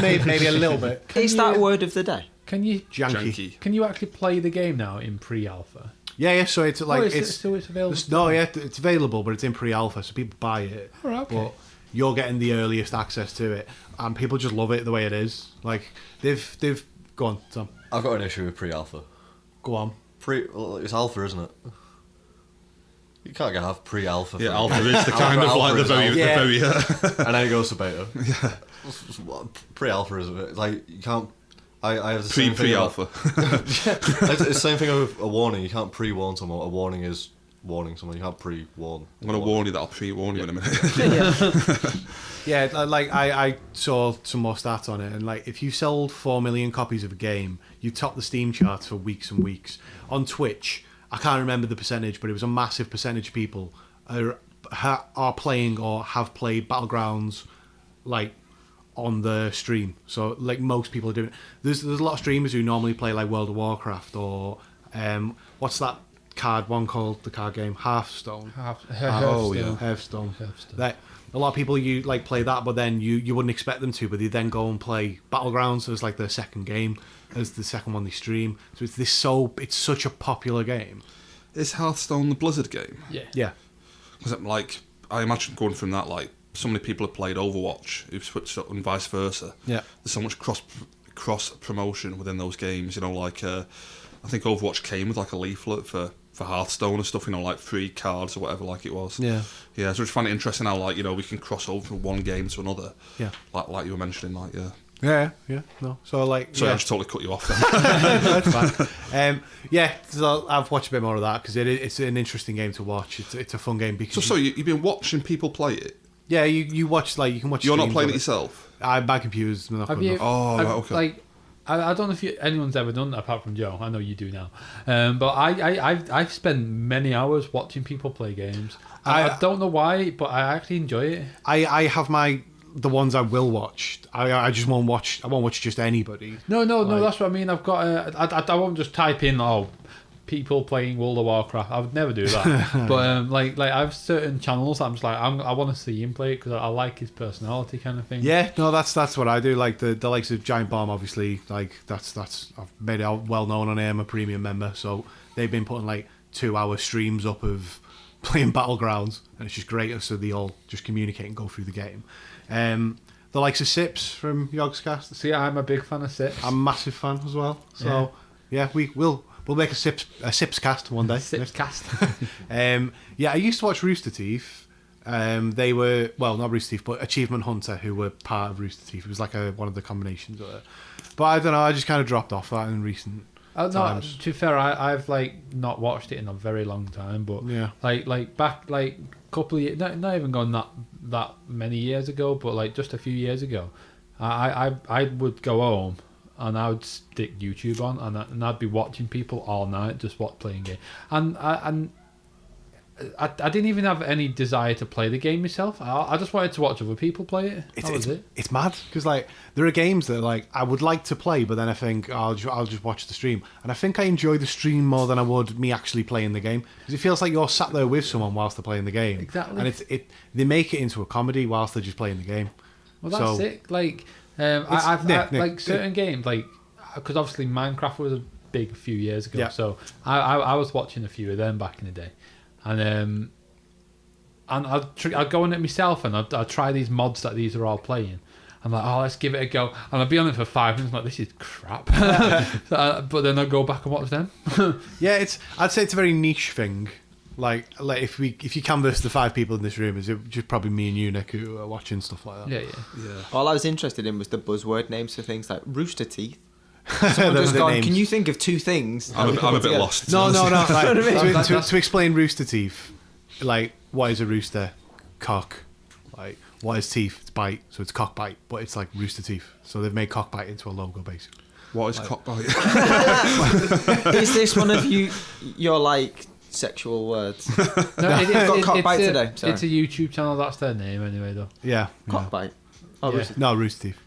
maybe a little bit. Is that word of the day? can you Janky. can you actually play the game now in pre-alpha? Yeah. So it's like it's available. it's available, but it's in pre-alpha, so people buy it. Oh, okay. But you're getting the earliest access to it, and people just love it the way it is. Like they've go on, Tom. I've got an issue with pre-alpha. Go on. Well, it's alpha, isn't it? You can't have pre-alpha. Yeah, for- alpha is the kind of like the is very, alpha. the very. And then it goes to beta. Yeah. Pre-alpha is a bit like you can't. I have the same thing. Pre-alpha. It's the same thing with a warning. You can't pre-warn someone. A warning is warning someone. You can't pre-warn. I'm going to warn you that I'll pre-warn you in a minute. Yeah, like I saw some more stats on it, and like if you sold 4 million copies of a game, you top the Steam charts for weeks and weeks. On Twitch, I can't remember the percentage, but it was a massive percentage of people are playing or have played Battlegrounds, like on the stream. So like most people are doing it. There's a lot of streamers who normally play like World of Warcraft or what's that card one called, the card game Hearthstone. Hearthstone. That a lot of people you like play that, but then you wouldn't expect them to, but they then go and play Battlegrounds as like their second game, as the second one they stream. So it's such a popular game. Is Hearthstone the Blizzard game? Yeah. Because like I imagine going from that, like so many people have played Overwatch who've switched up and vice versa. Yeah. There's so much cross promotion within those games. You know, like I think Overwatch came with like a leaflet for Hearthstone and stuff. You know, like free cards or whatever, like it was. Yeah. Yeah. So I just find it interesting how like we can cross over from one game to another. Yeah. Like you were mentioning, like Yeah. No. So like. Sorry, yeah. I just totally cut you off then. No, it's fine. Yeah, so I've watched a bit more of that because it's an interesting game to watch. It's a fun game because. So you've been watching people play it? Yeah, you watch you can watch. You're not streams playing of it yourself? My computer's not Have good you? enough. Oh, right, okay. Like, I don't know if anyone's ever done that apart from Joe. I know you do now. But I've spent many hours watching people play games. I don't know why, but I actually enjoy it. I have the ones I will watch. I just won't watch. I won't watch just anybody. No, that's what I mean. I've got. I won't just type in people playing World of Warcraft. I would never do that. But like I have certain channels. I'm just like I want to see him play it because I like his personality, kind of thing. Yeah, no, that's what I do. Like the likes of Giant Bomb, obviously. Like that's I've made it well known on here. I'm a premium member, so they've been putting like 2-hour streams up of playing Battlegrounds, and it's just great. So they all just communicate and go through the game. The likes of Sips from Yogscast. See, I'm a big fan of Sips. I'm a massive fan as well. So yeah, we'll make a Sips cast one day. Sips cast. Yeah, I used to watch Rooster Teeth. They were not Rooster Teeth, but Achievement Hunter, who were part of Rooster Teeth. It was like one of the combinations of it. But I don't know. I just kind of dropped off that in recent times. To be fair, I've like not watched it in a very long time. But yeah, like back like a couple of years, not even gone that many years ago, but like just a few years ago, I would go home and I would stick YouTube on and I'd be watching people all night just playing game. And I didn't even have any desire to play the game myself. I just wanted to watch other people play it. That was it. It's mad because like there are games that like I would like to play, but then I think I'll just watch the stream, and I think I enjoy the stream more than I would me actually playing the game because it feels like you're sat there with someone whilst they're playing the game. Exactly. And they make it into a comedy whilst they're just playing the game. Well, that's it. Like like certain games, like because obviously Minecraft was big a few years ago, so I was watching a few of them back in the day. And I'd go on it myself and I'd try these mods that these are all playing. I'm like, let's give it a go. And I'd be on it for 5 minutes. I'm like, this is crap. But then I'd go back and watch them. Yeah, I'd say it's a very niche thing. Like if you canvass the 5 people in this room, is it just probably me and you, Nick, who are watching stuff like that? Yeah. All I was interested in was the buzzword names for things like Rooster Teeth. Someone just gone, can you think of 2 things? I'm a bit lost. No. Like, to to explain Rooster Teeth, like what is a rooster? Cock. Like what is teeth? It's bite, so it's cock bite, but it's like Rooster Teeth. So they've made cock bite into a logo, basically. What is cockbite? Is this one of your like sexual words? No, got Cockbite today. Sorry. It's a YouTube channel. That's their name anyway, though. Yeah. Cockbite. Oh, Yeah. No, Rooster Teeth.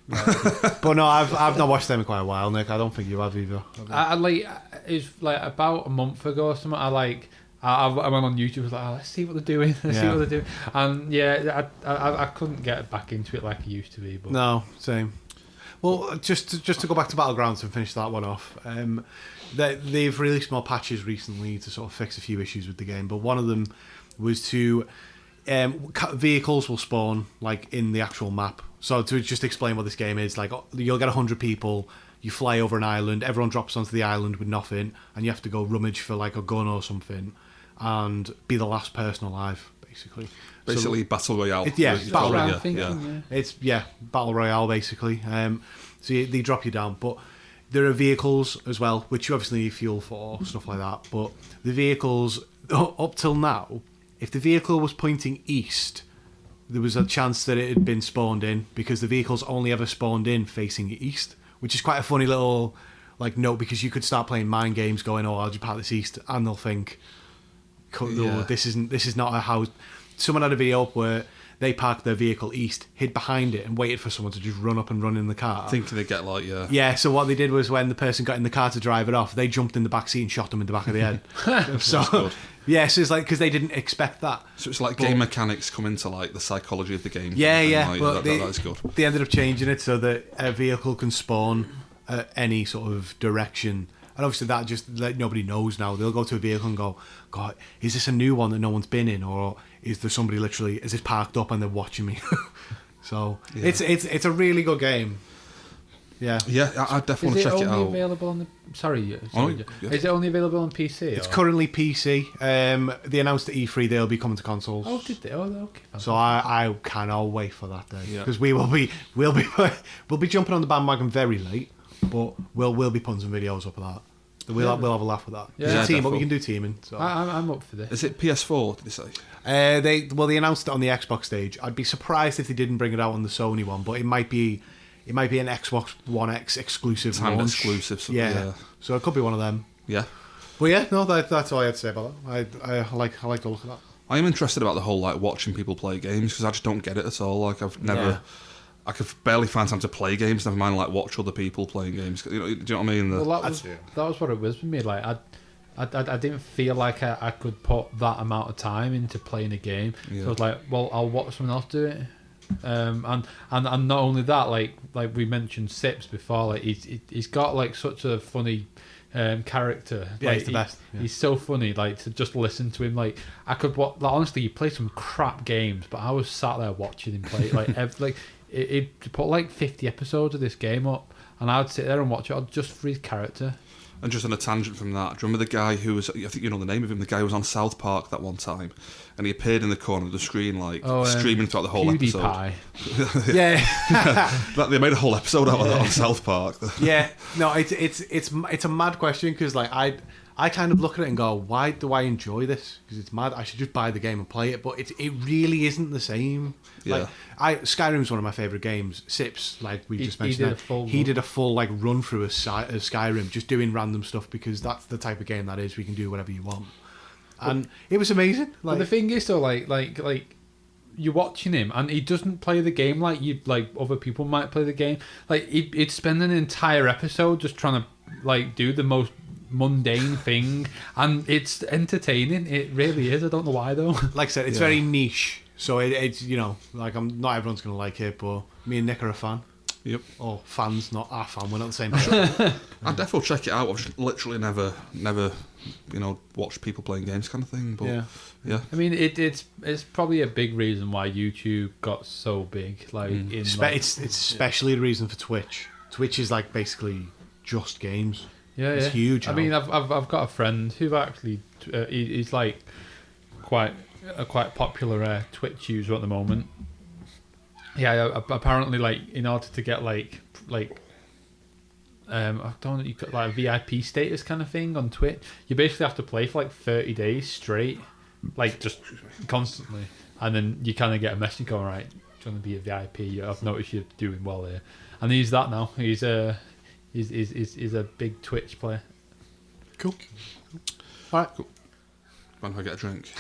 But no, I've not watched them in quite a while, Nick. I don't think you have either. I like it's like about a month ago or something. I went on YouTube. I was like, let's see what they're doing. Let's see what they're doing. And yeah, I couldn't get back into it like I used to be. But No, same. Well, just to go back to Battlegrounds and finish that one off. They've released more patches recently to sort of fix a few issues with the game, but one of them was to vehicles will spawn like in the actual map. So to just explain what this game is, like you'll get 100 people, you fly over an island, everyone drops onto the island with nothing, and you have to go rummage for like a gun or something and be the last person alive, basically. Basically, Battle Royale. Battle Royale. thinking, It's Battle Royale basically. So they drop you down, but there are vehicles as well, which you obviously need fuel for, stuff like that. But the vehicles, up till now, if the vehicle was pointing east, there was a chance that it had been spawned in, because the vehicles only ever spawned in facing east, which is quite a funny little note, because you could start playing mind games going, oh, I'll just park this east, and they'll think, oh, this is not a house. Someone had a video up where they parked their vehicle east, hid behind it, and waited for someone to just run up and run in the car. Thinking they get Yeah, so what they did was, when the person got in the car to drive it off, they jumped in the back seat and shot them in the back of the head. So, yeah, so it's because they didn't expect that. So it's game mechanics come into the psychology of the game. Yeah. That is good. They ended up changing it so that a vehicle can spawn any sort of direction. And obviously that just nobody knows now. They'll go to a vehicle and go, God, is this a new one that no one's been in, or is there somebody is this parked up and they're watching me? So it's a really good game. Yeah, I definitely check it out. Is it only available on the? Sorry. Is it only available on PC? It's currently PC. They announced at E3 they'll be coming to consoles. Oh, did they? Oh, okay. So I cannot wait for that day, because we'll be jumping on the bandwagon very late, but we'll be putting some videos up of that. We'll have a laugh with that. Yeah, it's a team, but we can do teaming. So. I'm up for this. Is it PS4? Did they say? They announced it on the Xbox stage. I'd be surprised if they didn't bring it out on the Sony one, but it might be an Xbox One X exclusive Time launch. exclusive. Yeah. So it could be one of them. Yeah. But yeah, no, that's all I had to say about that. I like to look at that. I am interested about the whole watching people play games, because I just don't get it at all. I've never. Yeah. I could barely find time to play games, never mind watch other people playing games. Do you know what I mean? Well, that was what it was with me. I didn't feel like I could put that amount of time into playing a game. Yeah. So I was like, well, I'll watch someone else do it. And not only that, like we mentioned Sips before, he's got such a funny character. Yeah, he's the best. Yeah. He's so funny. To just listen to him, I could watch. Honestly, he played some crap games, but I was sat there watching him play. He put 50 episodes of this game up, and I'd sit there and watch it just for his character. And just on a tangent from that, do you remember the guy who was, I think you know the name of him, the guy who was on South Park that one time, and he appeared in the corner of the screen streaming throughout the whole PewDiePie. episode. Yeah. They made a whole episode out of that on South Park. Yeah, no, it's a mad question, because I kind of look at it and go, why do I enjoy this? Because it's mad. I should just buy the game and play it, but it really isn't the same. Yeah. Skyrim's one of my favourite games. Sips, we just mentioned, he did a full run through of Skyrim, just doing random stuff, because that's the type of game that is. We can do whatever you want, and it was amazing. But the thing is, though, you're watching him, and he doesn't play the game like other people might play the game. He'd spend an entire episode just trying to do the most mundane thing, and it's entertaining. It really is. I don't know why though. Like I said, it's very niche, so it's not everyone's gonna like it, but me and Nick are a fan. Yep. Or fans, not our fan. We're not the same person. I'd definitely check it out. I've just literally never watched people playing games kind of thing. But yeah. I mean, it's probably a big reason why YouTube got so big. It's especially the reason for Twitch. Twitch is basically just games. Yeah, it's huge. I mean, I've got a friend who actually he's quite popular Twitch user at the moment. Yeah, apparently, in order to get I don't know, you got a VIP status kind of thing on Twitch. You basically have to play for 30 days straight, just constantly, and then you kind of get a message going, right, do you want to be a VIP? I've noticed you're doing well here, and he's that now. He's a big Twitch player. Cool. All right. Cool. When I get a drink.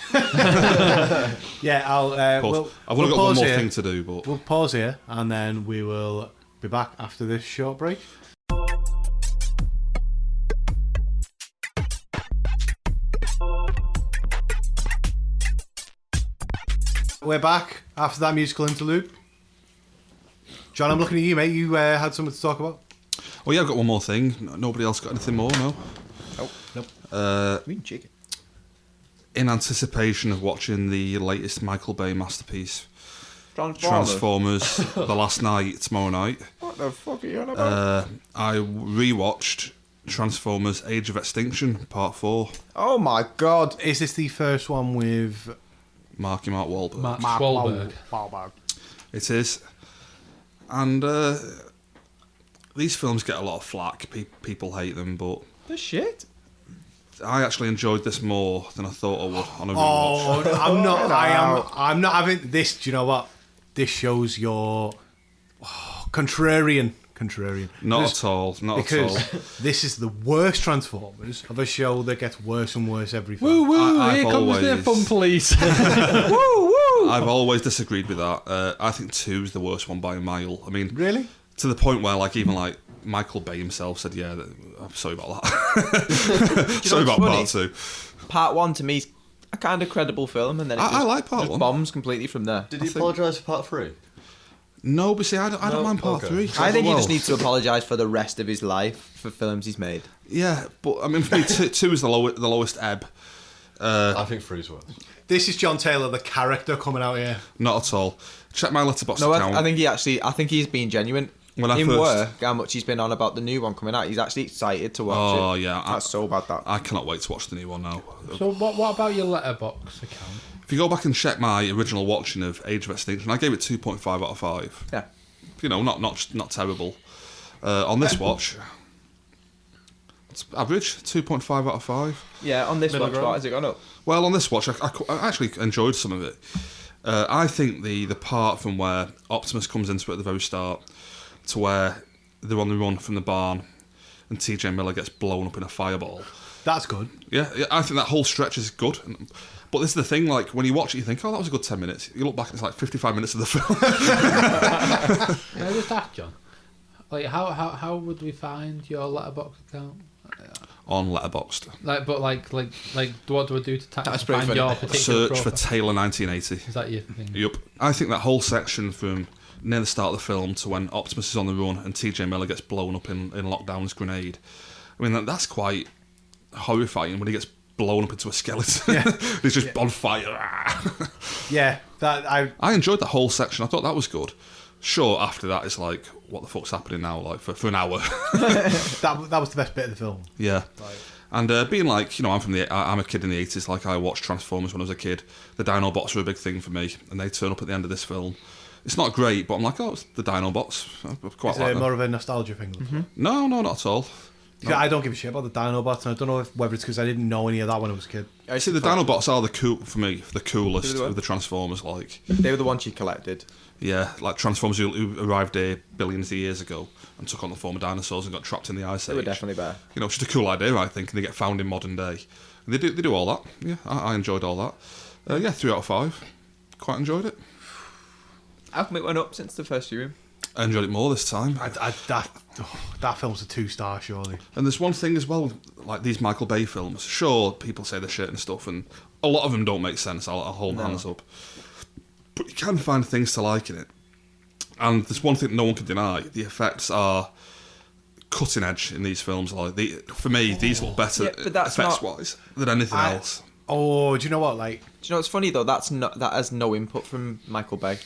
Yeah, I'll. I've only got one more thing to do, but we'll pause here, and then we will be back after this short break. We're back after that musical interlude. John, I'm looking at you, mate. You had something to talk about. Oh yeah, I've got one more thing. Nobody else got anything more? No. Nope. Chicken. In anticipation of watching the latest Michael Bay masterpiece, Transformers. The Last Night, tomorrow night. What the fuck are you on about? I rewatched Transformers: Age of Extinction Part 4. Oh my god! Is this the first one with Mark Wahlberg? Mark Wahlberg. Wahlberg. It is, and these films get a lot of flack. People hate them, but The shit. I actually enjoyed this more than I thought I would on a rewatch. Oh, I'm not having this. Do you know what? This shows your contrarian. Not at all. Because this is the worst Transformers of a show that gets worse and worse every Woo film. woo! I've Here comes the always- fun police. I've always disagreed with that. I think 2 is the worst one by a mile. I mean, Really? to the point where even Michael Bay himself said, "Yeah, I'm sorry about that. Sorry about funny? part 2." Part 1 to me is a kind of credible film, and then it I like part just 1. bombs completely from there. Did he apologise for part 3? No, but see, I don't No? mind part Okay. 3. I think he just needs to apologise for the rest of his life for films he's made. Yeah, but I mean, for me, 2 is the lowest ebb. I think 3's worse. This is John Taylor, the character, coming out here. Not at all. Check my letterbox No, account. I think he's been genuine. When I in first- work, how much he's been on about the new one coming out, he's actually excited to watch it. Oh yeah, That's so bad that. I cannot wait to watch the new one now. So what about your letterbox account? If you go back and check my original watching of Age of Extinction, I gave it 2.5 out of 5. Yeah. You know, not terrible. On this watch, it's average 2.5 out of 5. Yeah, on this Middle watch, ground. what has it gone up? Well, on this watch, I actually enjoyed some of it. I think the part from where Optimus comes into it at the very start to where they're on the run from the barn and TJ Miller gets blown up in a fireball. That's good. Yeah, I think that whole stretch is good. But this is the thing, when you watch it, you think, oh, that was a good 10 minutes. You look back and it's 55 minutes of the film. Can I just ask, John? How would we find your letterbox account? On Letterboxd. What do I do to That's pretty find funny. your particular Search for profile? Taylor 1980. Is that your thing? Yup. I think that whole section from near the start of the film to when Optimus is on the run and TJ Miller gets blown up in Lockdown's grenade. I mean, that's quite horrifying when he gets blown up into a skeleton. Yeah. He's just on fire. Yeah, I enjoyed that whole section. I thought that was good. Sure, after that, it's what the fuck's happening now? For an hour. that was the best bit of the film. Yeah. And being I'm a kid in the 80s, I watched Transformers when I was a kid. The Dinobots were a big thing for me, and they turn up at the end of this film. It's not great, but I'm it's the Dinobots. I quite Is like it them. more of a nostalgia thing? No, not at all. I don't give a shit about the Dinobots, and I don't know whether it's because I didn't know any of that when I was a kid. See, the Dinobots are the coolest Who they were? of the Transformers. They were the ones you collected. Yeah, Transformers who arrived here billions of years ago and took on the form of dinosaurs and got trapped in the ice They age. were definitely better. It's just a cool idea, I think, and they get found in modern day. And they do all that. Yeah, I enjoyed all that. 3 out of 5. Quite enjoyed it. How come it went up since the first viewing? I enjoyed it more this time. That film's a 2-star, surely. And there's one thing as well, these Michael Bay films. Sure, people say they're shit and stuff, and a lot of them don't make sense. I'll hold my hands up. But you can find things to like in it. And there's one thing no one can deny: the effects are cutting edge in these films. For me, these look better Yeah, but that's effects-wise than anything else. Oh, do you know what? Do you know what's funny though? That has no input from Michael Bay.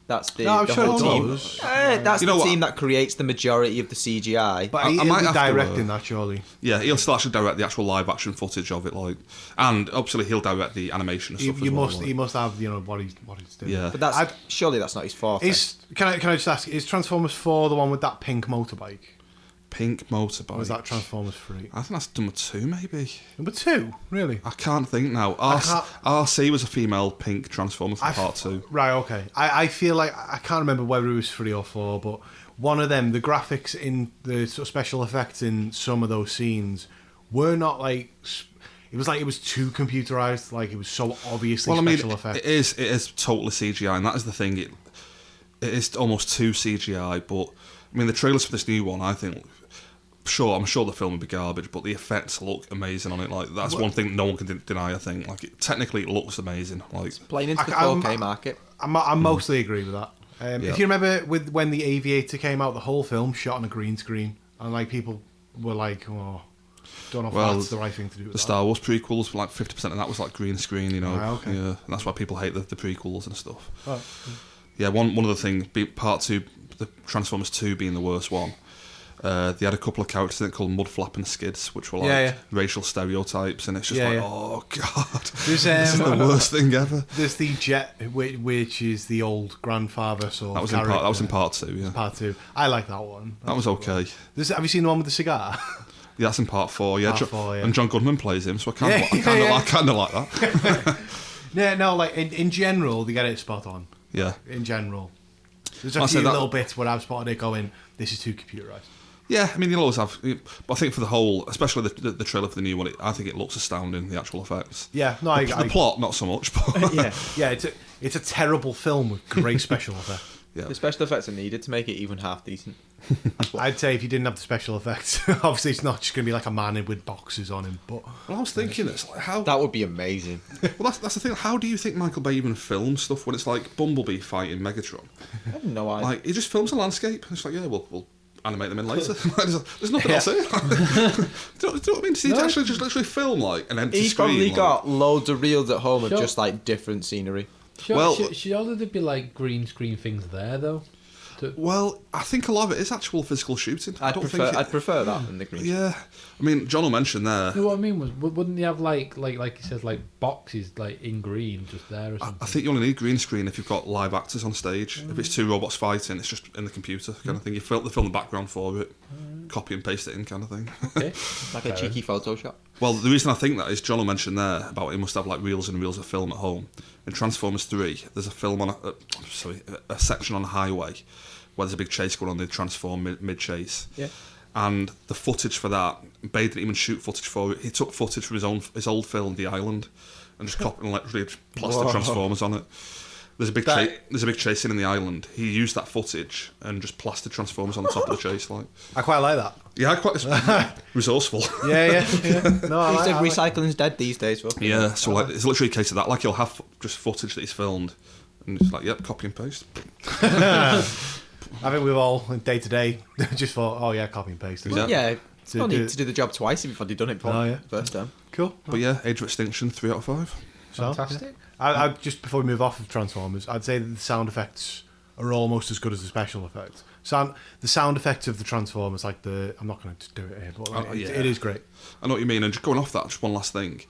That's the, No, I'm the sure whole it team. does. That's You know the what? team that creates the majority of the CGI. But I he'll might be have to, directing that, surely. Yeah, he'll still actually direct the actual live-action footage of it, and obviously he'll direct the animation and stuff as well. He must have, what he's doing. Yeah. But surely that's not his forte. Can I just ask? Is Transformers 4 the one with that pink motorbike? Pink motorbike. Or is that Transformers 3? I think that's number 2, maybe. Number 2, really? I can't think now. can't- RC was a female pink Transformer for part 2. Right, okay. I feel like I can't remember whether it was 3 or 4, but one of them, the graphics in the sort of special effects in some of those scenes were not it was it was too computerized. It was so obviously special effects. it is totally CGI, and that is the thing. It is almost too CGI, but I mean the trailers for this new one, I think. I'm sure the film would be garbage, but the effects look amazing on it. That's one thing no one can deny. I think, technically, it looks amazing. Playing into the 4K market. I mostly agree with that. Yeah. If you remember when The Aviator came out, the whole film shot on a green screen, and people were oh, don't know if that's the right thing to do. With the Star Wars prequels, 50% of that was green screen. okay. Yeah, and that's why people hate the prequels and stuff. Oh. Yeah, one of the things, part 2, the Transformers 2 being the worst one. They had a couple of characters in it called Mudflap and Skids, which were like Yeah, yeah. racial stereotypes, and it's just Yeah, like, yeah. oh god, There's, this is the worst thing ever. There's the Jet, which is the old grandfather sort That of was in character. part 2, yeah. Part 2. I like that one. That was okay. Have you seen the one with the cigar? Yeah, that's in part 4. Yeah, Part 4, yeah. And John Goodman plays him, so I kind of Yeah, like that. Yeah, no, like in general, they get it spot on. Yeah, In general, there's a I'll few say that- little bits where I've spotted it going, this is too computerized. yeah. I mean, you'll always have. But I think for the whole, especially the trailer for the new one, I think it looks astounding. The actual effects. Yeah, no, The plot, not so much. But yeah, it's a terrible film with great special effects. yeah. The special effects are needed to make it even half decent. I'd say if you didn't have the special effects, obviously it's not just going to be like a man with boxes on him, but Well, I was thinking, it's like how. That would be amazing. Well, that's the thing. How do you think Michael Bay even films stuff when it's like Bumblebee fighting Megatron? I have no idea. Like he just films a landscape. And it's like, yeah, we'll animate them in later. There's nothing else here. do you know what I mean? Did he actually just literally film like an empty He's screen? probably like- got loads of reels at home of Sure. just like different scenery. Surely there'd be like green screen things there though. Well, I think a lot of it is actual physical shooting. I I'd don't prefer think. I'd prefer that than the green. Yeah, I mean, Jono mentioned there. You know what I mean? Wouldn't they have like he says like boxes like in green just there or something? I think you only need green screen if you've got live actors on stage. If it's 2 robots fighting, it's just in the computer kind of thing. You film the background for it, copy and paste it in kind of thing. Okay. Like a cheeky Photoshop. Well, the reason I think that is Jono mentioned there about he must have like reels and reels of film at home. In Transformers 3, there's a film on a section on a highway where there's a big chase going on. They transform mid chase. Yeah. And the footage for that, Bay didn't even shoot footage for it. He took footage from his old film, The Island, and just copied and literally plastered Whoa. Transformers on it. There's a big there's a big chase scene in The Island. He used that footage and just plastered Transformers on the top of the chase. Like, I quite like that. yeah, quite resourceful. Yeah. No, I He like, said I like- recycling's dead these days. Well. Yeah, so like it's literally a case of that. Like he'll have just footage that he's filmed, and it's like, yep, copy and paste. I think we've all, day to day, just thought, oh yeah, copy and paste. Yeah. Yeah, To no do- need to do the job twice if you've already done it Oh, yeah. first time. Cool. But yeah, Age of Extinction, 3 out of 5. So, Fantastic. I just before we move off of Transformers, I'd say that the sound effects are almost as good as the special effects. The sound effects of the Transformers, like I'm not going to do it here, but like, Oh, yeah. it is great. I know what you mean. And just going off that, just one last thing.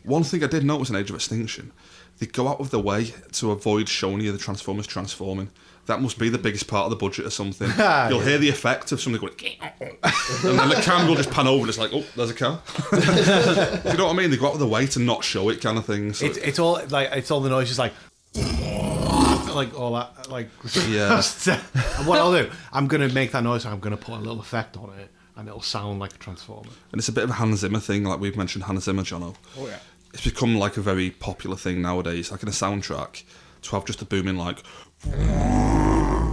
One thing I did notice in Age of Extinction, they go out of their way to avoid showing you the Transformers transforming. That must be the biggest part of the budget or something. You'll hear the effect of somebody going, and then the camera will just pan over and it's like, oh, there's a car. You know what I mean? They go out of their way to not show it, kind of thing. So It's all the noises like all that, like Yeah. And what I'll do, I'm gonna make that noise. I'm gonna put a little effect on it, and it'll sound like a Transformer. and it's a bit of a Hans Zimmer thing, like we've mentioned Hans Zimmer, Jono. Oh yeah. It's become like a very popular thing nowadays, like in a soundtrack, to have just a booming like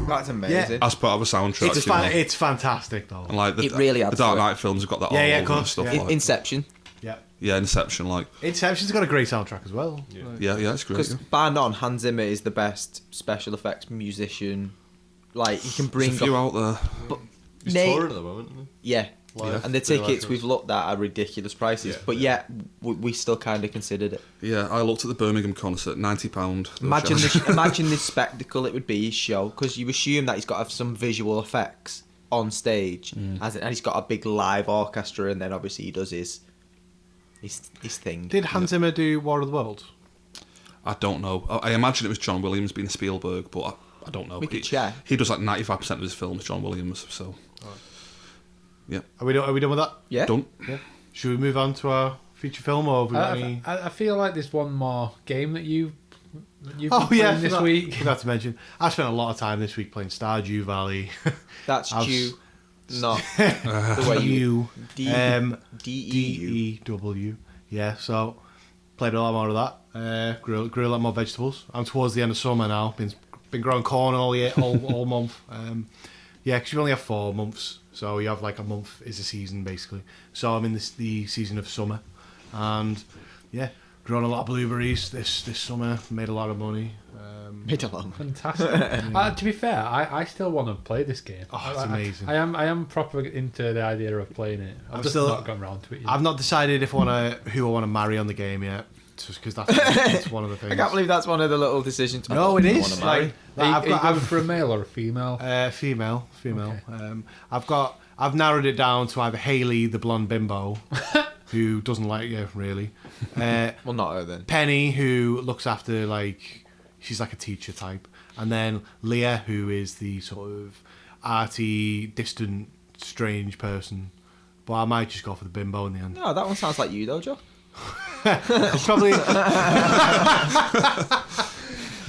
That's amazing. as part of a soundtrack. It's you know? it's fantastic though. And like It really the adds Dark to it. Knight films have got that Yeah, all yeah, over of course, and stuff yeah. like. Inception. Yeah. Yeah, Inception, like Inception's got a great soundtrack as well. yeah, it's great. Because Yeah. bar none, Hans Zimmer is the best special effects musician. Like he can bring There's a few out there. He's Nate- touring at the moment, isn't yeah. Live. And the Doing live tickets shows. we've looked at are ridiculous prices, Yeah. but yet we still kind of considered it. Yeah, I looked at the Birmingham concert, £90. Imagine the spectacle it would be his show, because you assume that he's got to have some visual effects on stage, and he's got a big live orchestra, and then obviously he does his thing. Did Hans Zimmer do War of the Worlds? I don't know. I imagine it was John Williams being Spielberg, but I don't know. We could check. He does like 95% of his films, John Williams. So yeah, Are we done with that? Yeah. done. Yeah. Should we move on to our feature film, or have we got any? I feel like there's one more game that you've Oh been yeah, playing this forgot- week. Forgot to mention. I spent a lot of time this week playing Stardew Valley. That's I was- due, not the way you U D-E-U. DEW. Yeah, so played a lot more of that. Grew a lot more vegetables. I'm towards the end of summer now. Been growing corn all year, all month. Yeah, because you only have 4 months, so you have like a month is a season basically. So I'm in the season of summer, and yeah, grown a lot of blueberries this summer. Made a lot of money. Made a long. Fantastic. To be fair, I still want to play this game. Oh, it's amazing. I am proper into the idea of playing it. I've just still- not gotten around to it yet. I've not decided who I want to marry on the game yet. just because that's one of the things. I can't believe that's one of the little decisions. No, it is. Are you going for a male or a female? Female. Okay. I've narrowed it down to either Hayley, the blonde bimbo, who doesn't like you really. Well, not her then. Penny, who looks after she's like a teacher type, and then Leah, who is the sort of arty, distant, strange person. But I might just go for the bimbo in the end. No, that one sounds like you though, Joe. It's probably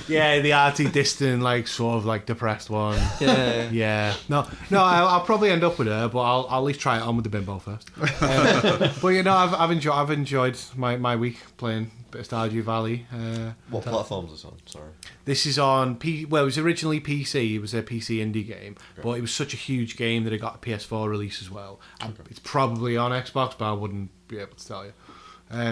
yeah, the arty, distant, sort of depressed one. Yeah. Yeah. No. I'll probably end up with her, but I'll at least try it on with the bimbo first. But I've enjoyed my week playing a bit of Stardew Valley. What platforms is it on? Sorry. This is on well, it was originally PC. It was a PC indie game, but it was such a huge game that it got a PS4 release as well. It's probably on Xbox, but I wouldn't be able to tell you. I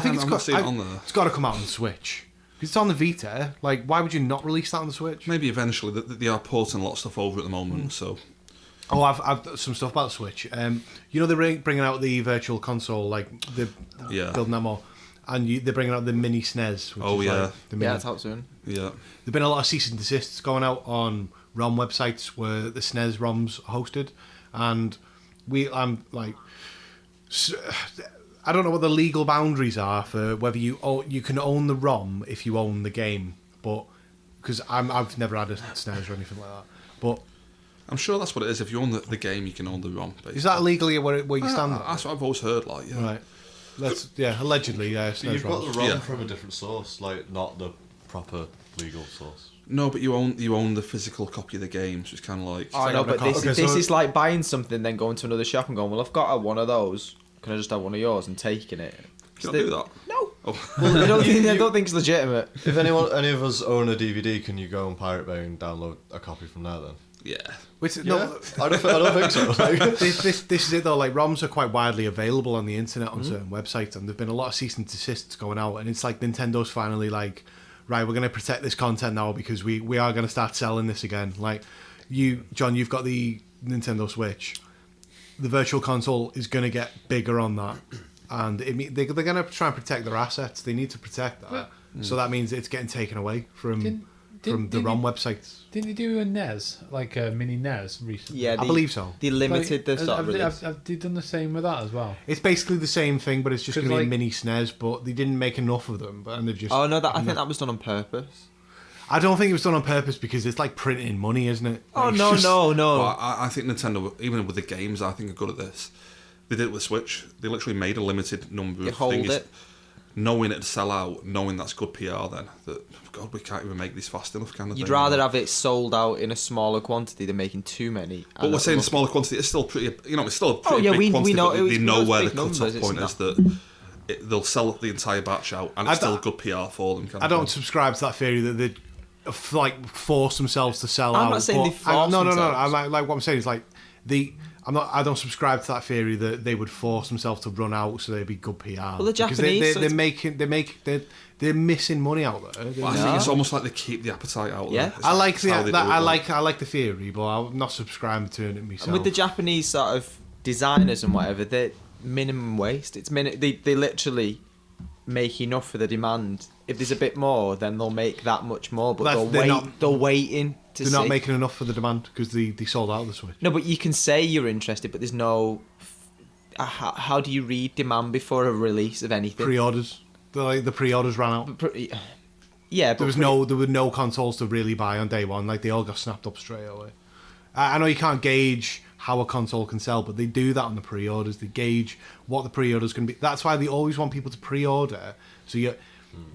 think I'm not seeing it on there. It's got to come out on the Switch. Because it's on the Vita. Why would you not release that on the Switch? Maybe eventually. They are porting a lot of stuff over at the moment, so... Oh, I've done some stuff about the Switch. They're bringing out the Virtual Console, they're building that more. And they're bringing out the mini SNES. Which is the mini. Yeah, it's out soon. Yeah. There've been a lot of cease and desists going out on ROM websites where the SNES ROMs are hosted. And I don't know what the legal boundaries are for whether you can own the ROM if you own the game, but because I've never had a SNES or anything like that. But I'm sure that's what it is. If you own the game, you can own the ROM. Basically. Is that legally where you stand? That's what I've always heard. Right. Allegedly, SNES You've got ROMs. the ROM from a different source, not the proper legal source. No, but you own the physical copy of the game, so it's kind of like. Oh no, but this Okay, so- is like buying something, then going to another shop and going, well, I've got one of those. Can I just have one of yours and taking it? Can I do that? No. Oh. Well, I don't think it's legitimate. If any of us own a DVD, can you go on Pirate Bay and download a copy from there then? Yeah. No, I don't think so. this is it though. ROMs are quite widely available on the internet on certain websites, and there've been a lot of cease and desists going out, and it's Nintendo's finally right, we're going to protect this content now because we are going to start selling this again. John, you've got the Nintendo Switch. The Virtual Console is going to get bigger on that, and they're going to try and protect their assets. They need to protect that, so that means it's getting taken away from the ROM websites. Didn't they do a NES, a mini NES recently? Yeah, I believe so. They limited the sort of release. Have they done the same with that as well? It's basically the same thing, but it's just going to be a 'Cause mini SNES. But they didn't make enough of them, and they've just. Oh no, I think that was done on purpose. I don't think it was done on purpose because it's like printing money, isn't it? Oh It's no, just- no. But I think Nintendo, even with the games, I think are good at this. They did it with Switch. They literally made a limited number You of hold things. it. Knowing it'd sell out, knowing that's good PR then. That, God, we can't even make these fast enough kind of You'd thing. rather have it sold out in a smaller quantity than making too many. But we're saying smaller quantity. It's still pretty. It's still a pretty yeah, big we quantity. know but it they was know where the big numbers, cut-off it's point not- is that they'll sell the entire batch out, and it's still good PR for them. I don't subscribe to that theory that they force themselves to sell I'm out. not saying they force No. themselves. What I'm saying is I don't subscribe to that theory that they would force themselves to run out so they'd be good PR. Well, the Because Japanese, so they're missing money out there. Well, I think it's almost like they keep the appetite out Yeah. there. It's I like it's how they do it, I like the theory, but I'm not subscribing to it myself. And with the Japanese sort of designers and whatever, they're minimum waste. It's they literally make enough for the demand. If there's a bit more, then they'll make that much more. But they're waiting to see. They're not making enough for the demand because they sold out the Switch. No, but you can say you're interested, but there's no. How do you read demand before a release of anything? Pre-orders. The pre-orders ran out. Yeah, but There were no consoles to really buy on day one. They all got snapped up straight away. I know you can't gauge how a console can sell, but they do that on the pre-orders. They gauge what the pre-orders can be. That's why they always want people to pre-order, so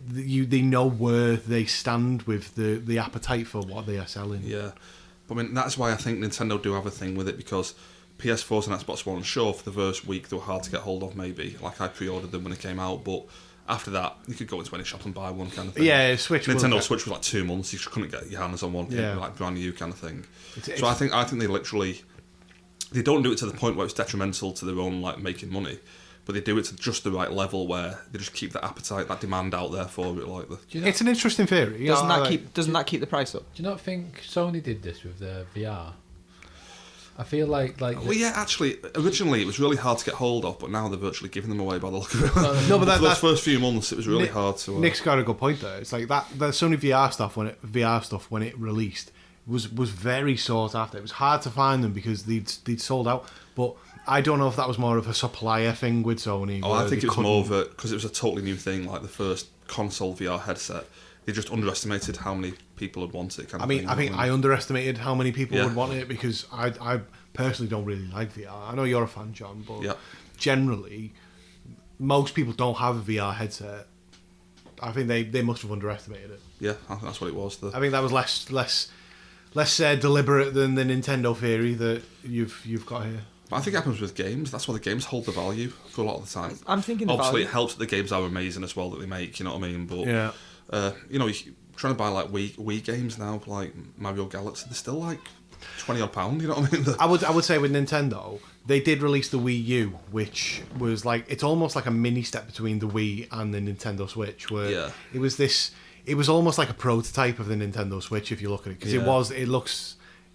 they know where they stand with the appetite for what they are selling. Yeah, but that's why I think Nintendo do have a thing with it, because PS4s and Xbox One, sure, for the first week they were hard to get hold of. Maybe I pre-ordered them when they came out, but after that you could go into any shop and buy one kind of thing. Yeah, Switch. Nintendo Switch was 2 months. You couldn't get your hands on one. Yeah. Brand new kind of thing. So I think they literally. They don't do it to the point where it's detrimental to their own making money, but they do it to just the right level where they just keep that appetite, that demand out there for it. It's an interesting theory. doesn't that keep the price up? Do you not think Sony did this with their VR? I feel like Well, yeah, actually, originally it was really hard to get hold of, but now they're virtually giving them away by the look of it. No, but For those first few months, it was really hard to. Nick's got a good point there. It's like that Sony VR stuff when it released was very sought after. It was hard to find them because they'd sold out. But I don't know if that was more of a supplier thing with Sony. Oh, I think it was more of a because it was a totally new thing, like the first console VR headset. They just underestimated how many people would want it. I think I underestimated how many people Yeah. would want it because I personally don't really like VR. I know you're a fan, John, but Yeah. generally, most people don't have a VR headset. I think they must have underestimated it. Yeah, I think that's what it was. I think that was less deliberate than the Nintendo theory that you've got here. But I think it happens with games. That's why the games hold the value for a lot of the time. I'm thinking the obviously value. it helps that the games are amazing as well that they make. You know what I mean? But Yeah. you're trying to buy like Wii games now, like Mario Galaxy. They're still like £20 You know what I mean? I would say with Nintendo, they did release the Wii U, which was like it's almost like a mini step between the Wii and the Nintendo Switch, where it was almost like a prototype of the Nintendo Switch if you look at it, because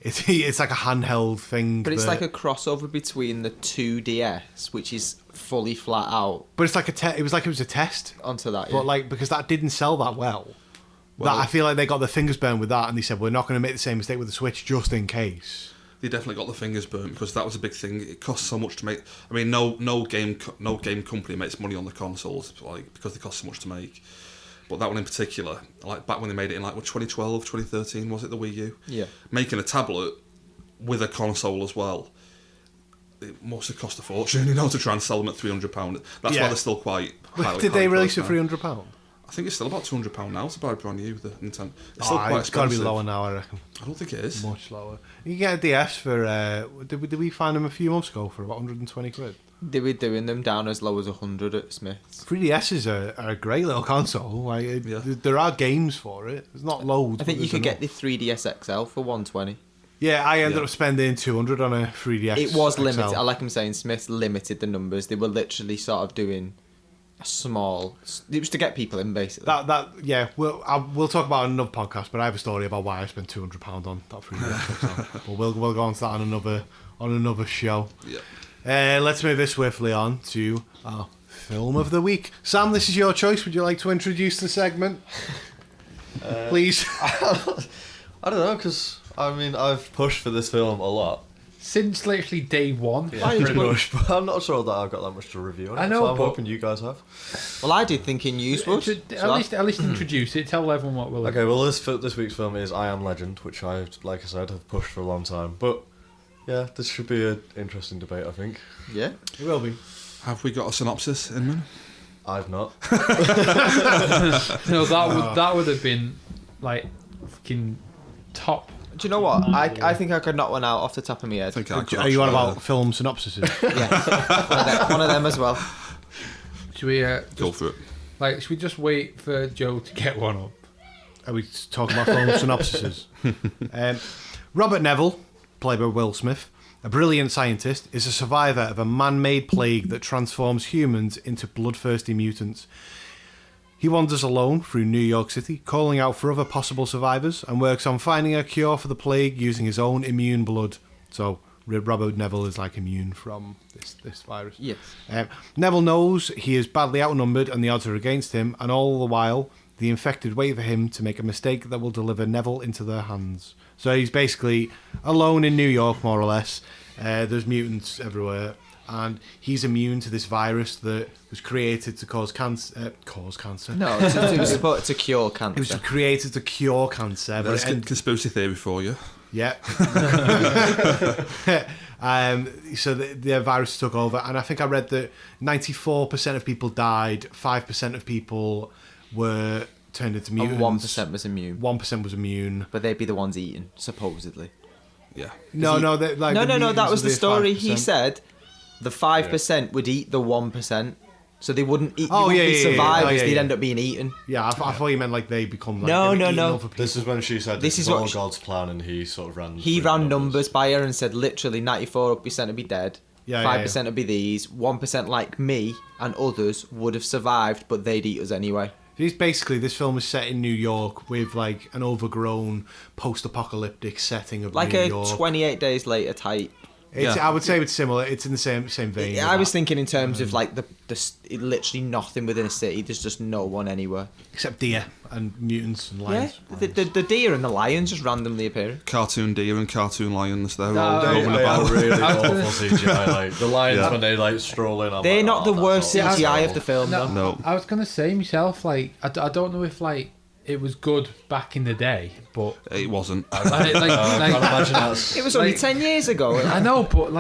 it's like a handheld thing. But it's like a crossover between the 2DS, which is fully flat out, But it's like it was a test. onto that. But like because that didn't sell that well, that I feel like they got their fingers burned with that, and they said we're not going to make the same mistake with the Switch just in case. They definitely got the fingers burnt because that was a big thing. It costs so much to make. I mean, no game company makes money on the consoles like because they cost so much to make. But that one in particular, like back when they made it in like 2012, 2013, was it the Wii U? Yeah. Making a tablet with a console as well, it must have cost a fortune, to try and sell them at £300. That's why they're still quite. Did they release it for £300? I think it's still about £200 now to buy brand new. The Nintendo. It's still quite It's got to be expensive. lower now, I reckon. I don't think it is. Much lower. You can get a DS for. Did we find them a few months ago for about 120 quid? They were doing them down as low as 100 at Smith's. 3DSs are a great little console. Like, there are games for it. There's not loads. I think but you could there's get the 3DS XL for 120. Yeah, I ended up spending 200 on a 3DS. It was XL. limited. Like I'm saying, Smith's limited the numbers. They were literally sort of doing a small. It was to get people in, basically. We'll talk about it in another podcast. But I have a story about why I spent £200 on that 3DS. XL. But we'll go on to that on another show. Yeah. Let's move this swiftly on to our film of the week. Sam, this is your choice. Would you like to introduce the segment? Please. I don't know, because I mean I've pushed for this film a lot. since literally day one. Yeah, pretty much, but I'm not sure that I've got that much to review on it. I know, so I'm but- hoping you guys have. Well, I did thinking you would. At least introduce it. Tell everyone what we're Okay, well this week's film is I Am Legend, which I, like I said, have pushed for a long time. But yeah, this should be an interesting debate, I think. Yeah. It will be. Have we got a synopsis, Inman? I've not. No, that would have been like fucking top. Do you know what? I think I could knock one out off the top of my head. I think I could Are you on actually, about film synopsises? Yeah. one of them as well. Should we go for it. should we just wait for Joe to get one up? Are we talking about film synopsises? Robert Neville, played by Will Smith, a brilliant scientist, is a survivor of a man-made plague that transforms humans into bloodthirsty mutants. He wanders alone through New York City, calling out for other possible survivors, and works on finding a cure for the plague using his own immune blood. So Robert Neville is like immune from this virus. Yes. Neville knows he is badly outnumbered and the odds are against him, and all the while the infected wait for him to make a mistake that will deliver Neville into their hands. So he's basically alone in New York, more or less. There's mutants everywhere, and he's immune to this virus that was created to cause cancer. No, it was supposed to cure cancer. It was created to cure cancer. There's but conspiracy theory for you. yeah. So the virus took over, and I think I read that 94% of people died, 5% of people were turned into And mutants. 1% was immune. 1% was immune. But they'd be the ones eaten, supposedly. Yeah. No, No, that that was are the story. 5%. He said the 5% would eat the 1%. So they wouldn't eat. Oh, They yeah, wouldn't be yeah, yeah. survivors. Oh, yeah, They'd yeah. end up being eaten. Yeah, I thought you meant like they become like No, they're no, eating no. other people. This is when she said This this is is what all she- God's plan, and he sort of ran. He through ran numbers by her and said literally 94% would be dead. Yeah, 5% would be these. 1% like me and others would have survived, but they'd eat us anyway. This film is set in New York with like an overgrown post-apocalyptic setting of Like New a York. 28 Days Later type. I would say it's similar. It's in the same vein. I was thinking in terms of like the literally nothing within a city. There's just no one anywhere. Except deer and mutants and lions. Yeah, the deer and the lions just randomly appear. Cartoon deer and cartoon lions. They're No, all they- roaming They are about. really I was awful gonna- CGI. Like the lions Yeah. when they like stroll in. I'm They're like, not the that's worst awful. CGI of the film, though. No. I was gonna say myself, like I don't know if like it was good back in the day, but It wasn't. like, I can't imagine like that's. It was only Like- 10 years ago. I know, but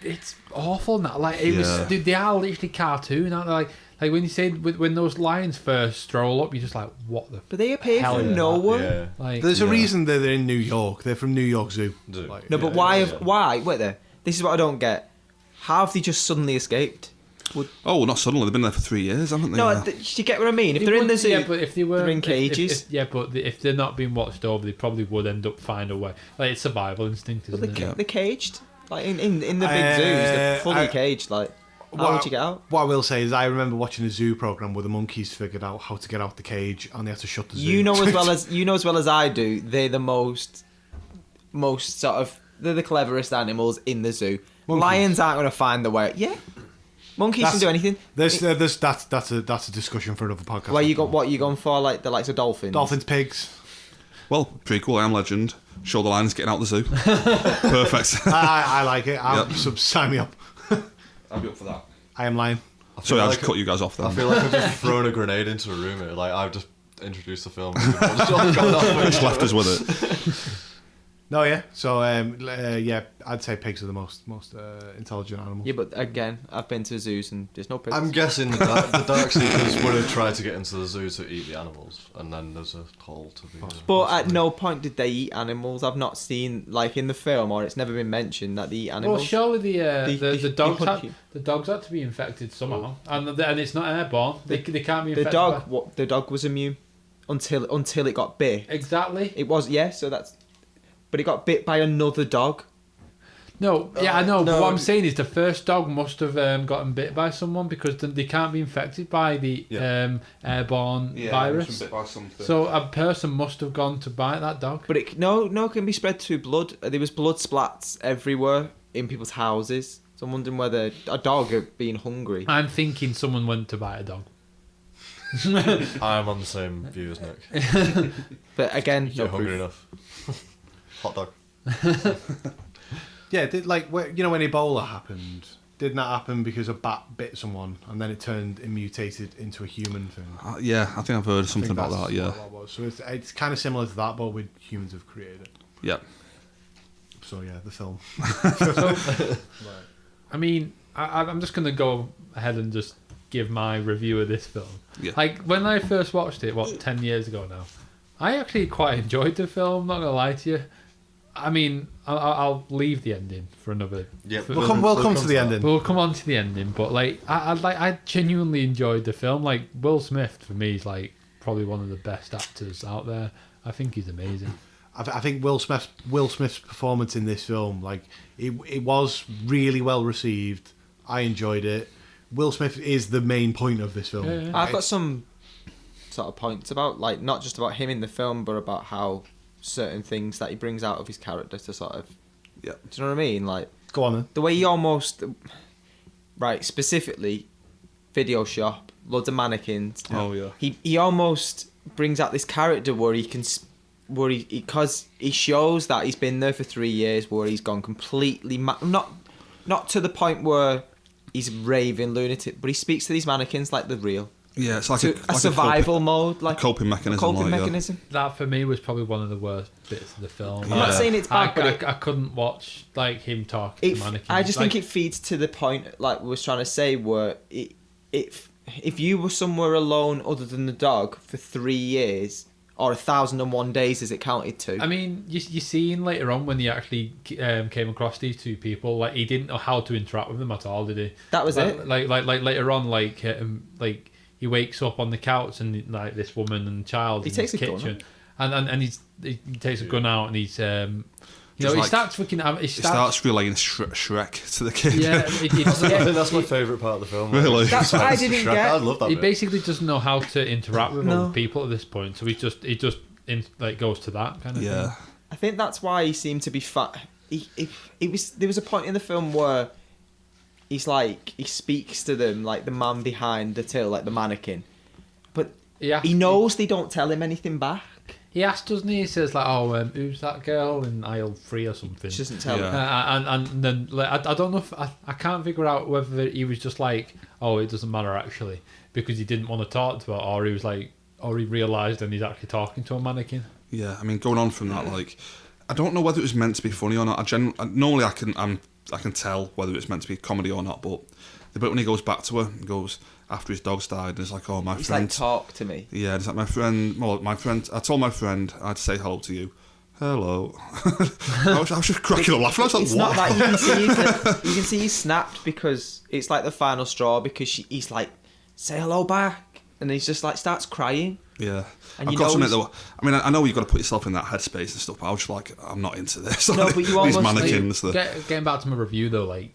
it's awful now. Like it was, Yeah. they are literally cartoon, aren't they? Like when you said when those lions first stroll up, you're just like, what the? But they appear Hell from yeah. nowhere. Yeah. Like There's a Yeah. reason that they're in New York. They're from New York Zoo. Do. Like, No, but why? Wait there. This is what I don't get. How have they just suddenly escaped? Oh, not suddenly. They've been there for 3 years, haven't they? No, do you get what I mean? If they're in the zoo, yeah, but if they were they're in cages. if they're not being watched over, they probably would end up find a way. Like it's survival instinct, but isn't they're, it? they're caged. Like in the big zoos, they're fully caged. Like, how would you get out? What I will say is, I remember watching a zoo program where the monkeys figured out how to get out the cage, and they had to shut the zoo. You know as well as I do. They're the most sort of. They're the cleverest animals in the zoo. Monkeys. Lions aren't going to find the way. Yeah, monkeys can do anything. That's a discussion for another podcast. Where you got what you going for? Like the likes of dolphins. Dolphins, pigs. Well, prequel, I Am Legend. Show the lions getting out the zoo. Perfect. I like it. Sign me up. I'll be up for that. I am lying. Sorry, I like just cut you guys off I then. feel like I've just thrown a grenade into a room. Like I've just introduced the film. Just all gone off with Just each left other. us with it. No, yeah. So, yeah, I'd say pigs are the most intelligent animals. Yeah, but again, I've been to zoos and there's no pigs. I'm guessing the Dark Seekers would have tried to get into the zoo to eat the animals, and then there's a call to be. But at no point did they eat animals. I've not seen, like in the film, or it's never been mentioned that they eat animals. Well, surely the dogs hunt had the dogs had to be infected somehow, and it's not airborne. They can't be the infected. the dog was immune until it got bit. Exactly. It was, yeah. So that's, but it got bit by another dog. No, yeah, I know. But no. what I'm saying is the first dog must have gotten bit by someone because they can't be infected by the airborne virus. So a person must have gone to bite that dog. But it it can be spread through blood. There was blood splats everywhere in people's houses. So I'm wondering whether a dog being hungry. I'm thinking someone went to bite a dog. I'm on the same view as Nick. But again, no You're hungry proof. enough. Hot dog. Yeah, when Ebola happened, didn't that happen because a bat bit someone and then it turned and mutated into a human thing? Yeah, I think I've heard I something think about that's that, yeah. what that was. So it's kind of similar to that, but with humans have created it. Yeah. So yeah, the film. I mean, I'm just going to go ahead and just give my review of this film. Yeah. Like, when I first watched it, 10 years ago now, I actually quite enjoyed the film, not going to lie to you. I mean, I'll leave the ending for another... Yeah, We'll come to the ending. We'll come on to the ending, but, like, I genuinely enjoyed the film. Like, Will Smith, for me, is, like, probably one of the best actors out there. I think he's amazing. I think Will Smith's performance in this film, like it was really well received. I enjoyed it. Will Smith is the main point of this film. Yeah. I've got some sort of points about, like, not just about him in the film, but about how certain things that he brings out of his character to sort of... Yeah. Do you know what I mean? Like, Go on then. the way he almost... Right, specifically, video shop, loads of mannequins. Oh, yeah. He almost brings out this character where he can... Because he shows that he's been there for 3 years, where he's gone completely... Not to the point where he's raving lunatic, but he speaks to these mannequins like they're real. Yeah, it's like To a survival mode, like coping mechanism. a coping like, mechanism. That, for me, was probably one of the worst bits of the film. I'm not saying it's bad, but I couldn't watch, like, him talking to mannequins. I just like, think it feeds to the point, like we was trying to say, where if you were somewhere alone other than the dog for 3 years, or 1,001 days as it counted to. I mean, you seen later on when he actually came across these two people, like, he didn't know how to interact with them at all, did he? That was it. Like later on, like he wakes up on the couch and, like, this woman and child He in takes his a gun kitchen, and he takes a gun out and he's You know, Just he like- starts fucking. He It starts relaying Shrek to the kid. Yeah, I think that's my favourite part of the film. Really? That's what I Shrek. didn't get. I love that he bit. basically doesn't know how to interact with No. other people at this point, so he just goes to that kind of Yeah. thing. I think that's why he seemed to be fat. There was a point in the film where he's like, he speaks to them like the man behind the till, like the mannequin, but Yeah, he knows they don't tell him anything back. He asks, doesn't he? He says like, "Oh, who's that girl in aisle 3 or something?" She doesn't tell Yeah. him. And then like, I don't know if I can't figure out whether he was just like, "Oh, it doesn't matter actually," because he didn't want to talk to her, or he was like, or he realised and he's actually talking to a mannequin. Yeah, I mean, going on from that, like, I don't know whether it was meant to be funny or not. Normally I can tell whether it's meant to be comedy or not, but the bit when he goes back to her and goes after his dog's died, and it's like, "Oh, my He's friend." like, talk to me. Yeah, it's like my friend. Well, my friend. I told my friend I'd say hello to you. Hello. I was just cracking up laughing. I was like, It's what? not that you can see he's snapped because it's like the final straw because he's like, say hello back, and he's just like starts crying. Yeah. And I've you got know to admit he's- though, I mean, I know you've got to put yourself in that headspace and stuff, but I was just like, I'm not into this. No, but you These almost- mannequins. Getting back to my review though, like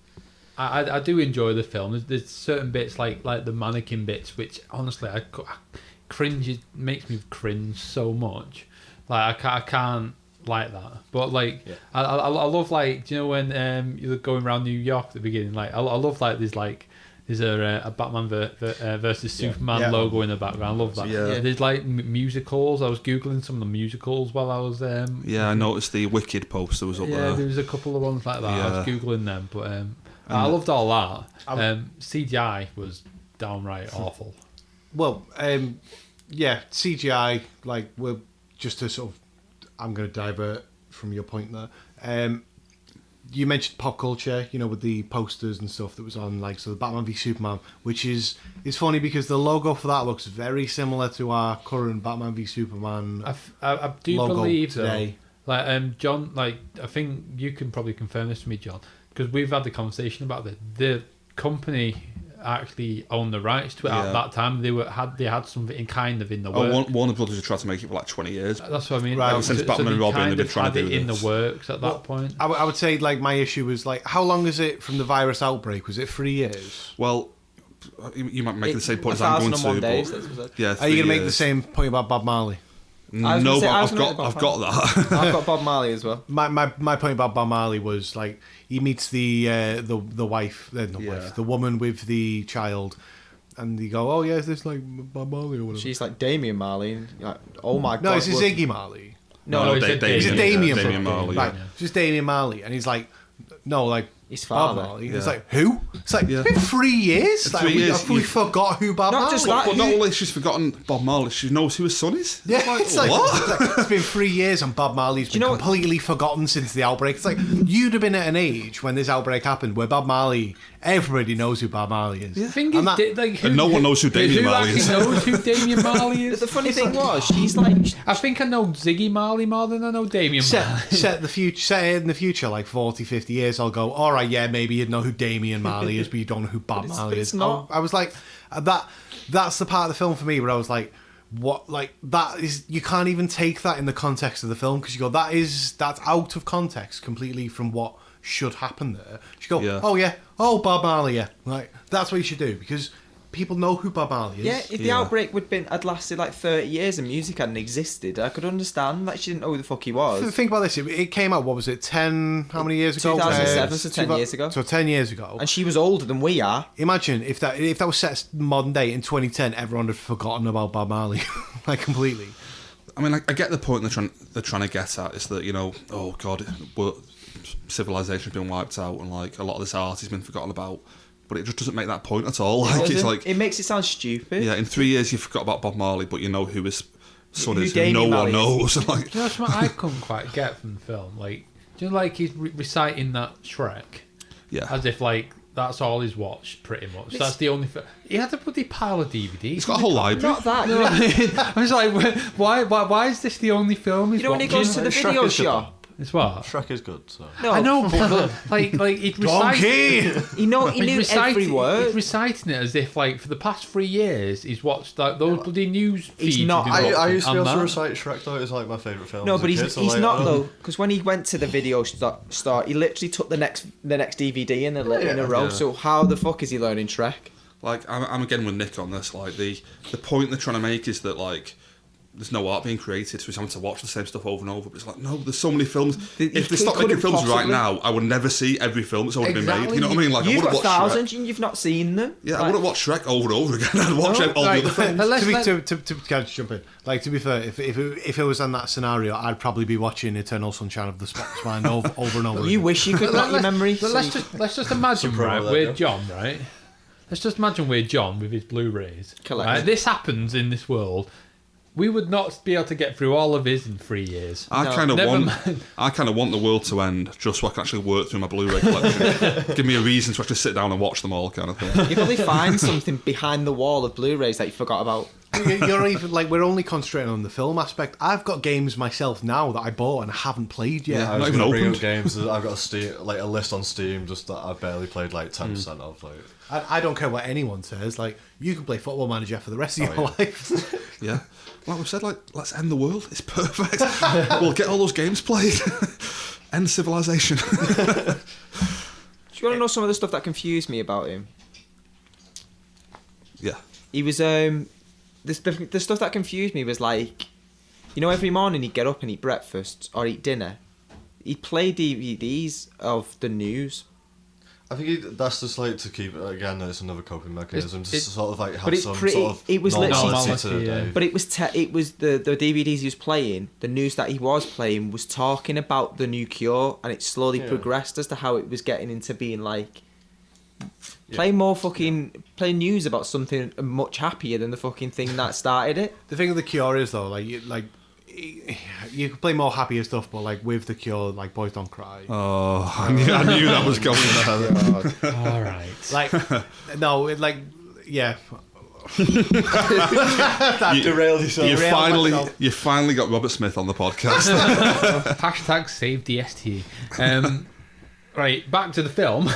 I do enjoy the film. There's certain bits like the mannequin bits, which honestly I cringe. It makes me cringe so much. Like I can't like that. But like I love like, do you know when you're going around New York at the beginning? Like I love like there's a Batman versus Superman Yeah. logo in the background. I love that. Yeah. There's like musicals. I was googling some of the musicals while I was Yeah, I noticed the Wicked poster was up yeah, there. there was a couple of ones like that. I was Yeah. googling them, but I loved all that. CGI was downright awful. Well, yeah, CGI, like, we're just to sort of, I'm going to divert from your point there. You mentioned pop culture, you know, with the posters and stuff that was on, like, so the Batman v Superman, which is funny because the logo for that looks very similar to our current Batman v Superman I do logo believe though, today. like John, like I think you can probably confirm this to me, John, because we've had the conversation about the company actually owned the rights to it Yeah. at that time. They had something kind of in the Oh, work. Warner Brothers have tried to make it for like 20 years. That's what I mean. Right, Like, since Batman they and Robin, kind they've been of trying had to it do in this. the works at that point. I would say, like, my issue was, like, how long is it from the virus outbreak? Was it 3 years? Well, you might make the same point as I'm going 1,001 to, days, but that's what I said. yeah, Are you 3 going to make the years. same point about Bob Marley? I was No, gonna say- but I was I've gonna got make that. I've got Bob Marley as well. My point about Bob Marley was, like, he meets the wife, the woman with the child, and you go, oh yeah, is this like Bob Marley or whatever? She's like Damian Marley. And you're like, oh my god. No, it's we're- Ziggy Marley. No, No, he said Damien. Is it Damien. Damien? Damien Marley. Right, Yeah. it's just Damien Marley, and he's like, no, like His Bob father. Marley. Yeah. It's like, who? It's like, Yeah. it's been 3 years. In Like, 3 years, we you've- forgot who Bob Not Marley just was. that, But not only she's forgotten Bob Marley, she knows who his son is. Yeah, it's like, what? it's been 3 years and Bob Marley's been you know what- completely forgotten since the outbreak. It's like, you'd have been at an age when this outbreak happened where Bob Marley, everybody knows who Bob Marley is. The thing And is, that- like, And no one knows who Damien Marley is. Who actually knows who Damien Marley But is? the funny thing was, she's like, I think I know Ziggy Marley more than I know Damien Marley. set it in the future, like 40, 50 years, I'll go, all right, yeah, maybe you'd know who Damien Marley is, but you don't know who Bob it's- Marley but is. it's not. I was like, that's the part of the film for me where I was like, what, like, that is, you can't even take that in the context of the film, because you go, that's out of context completely from what should happen there. You go, Yeah. oh yeah, oh Bob Marley, yeah, like, that's what you should do, because people know who Bob Marley is. yeah, if the Yeah. outbreak had lasted like 30 years and music hadn't existed, I could understand that she didn't know who the fuck he was. Think about this. It came out, what was it, how many years ago? 2007, so 10 years ago. So 10 years ago. And she was older than we are. Imagine if that was set modern day in 2010, everyone had forgotten about Bob Marley, like completely. I mean, I get the point they're trying to get at is that, you know, oh god, civilization's been wiped out and like a lot of this art has been forgotten about, but it just doesn't make that point at all. Like it's like, It makes it sound stupid. yeah, in 3 years you forgot about Bob Marley, but you know who his son Who is, who no Damien one Marley knows. Like, Do you know something I couldn't quite get from the film? Like, do you know, like he's reciting that Shrek yeah, as if like that's all he's watched, pretty much. That's the only. He had a bloody pile of DVDs. he's got a whole library. Not that. You know what I mean? I was like, why is this the only film he's You know when he watching? goes to the Shrek video is good, shop It's what? Shrek is good. So. No, I know, but like he'd Donkey! he knew every word. He's reciting it as if like for the past 3 years he's watched like those bloody news feeds. He's not. I used to be able to recite Shrek though. It's like my favourite film. No, as a but kid, he's so, like, not though, because when he went to the video store, he literally took the next DVD in a row. Yeah. So how the fuck is he learning Shrek? Like, I'm again with Nick on this. Like, the point they're trying to make is that, like, there's no art being created, so he's having to watch the same stuff over and over. But it's like, no, there's so many films. If they stopped making films right now, I would never see every film that's already been made. You know what I mean? Like, I You've would got have watched thousands Shrek. and you've not seen them. Yeah, I Like, wouldn't watch Shrek over and over again. I'd watch all the other films. To kind of jump in, like, to be fair, if it was in that scennario, I'd probably be watching Eternal Sunshine of the Spotless Mind over and over. You again. wish you could knock your memory. But let's just imagine, right? promo We're there, John, right? Let's just imagine we're John with his Blu-rays. Collect. Right? This happens in this world. We would not be able to get through all of his in 3 years. I kind of Never want the world to end just so I can actually work through my Blu-ray collection. Give me a reason to actually sit down and watch them all, kind of thing. You probably find something behind the wall of Blu-rays that you forgot about. You're even like, we're only concentrating on the film aspect. I've got games myself now that I bought and haven't played yet. I was Not even gonna bring opened. up games. I've got a list on Steam just that I've barely played like 10% of. Like, I don't care what anyone says. Like, you can play Football Manager for the rest of your life. Yeah. Like we said, like, let's end the world. It's perfect. We'll get all those games played. End civilization. Do you want to know some of the stuff that confused me about him? Yeah. He was the stuff that confused me was like, you know, every morning he'd get up and eat breakfast or eat dinner. He'd play DVDs of the news. I think that's just like to keep again. It's another coping mechanism, just to sort of like have but it's some pretty- sort of it was literally- normality to the Normality, day. But it was the DVDs he was playing, the news that he was playing was talking about the new cure, and it slowly progressed as to how it was getting into being like play news about something much happier than the fucking thing that started it. The thing with the Cure is though, you can play more happier stuff, but like with the Cure, like Boys Don't Cry. Oh, I knew that was going there. All right. Like, no, yeah. Derailed yourself. You finally got Robert Smith on the podcast. Hashtag save DST. Right, back to the film.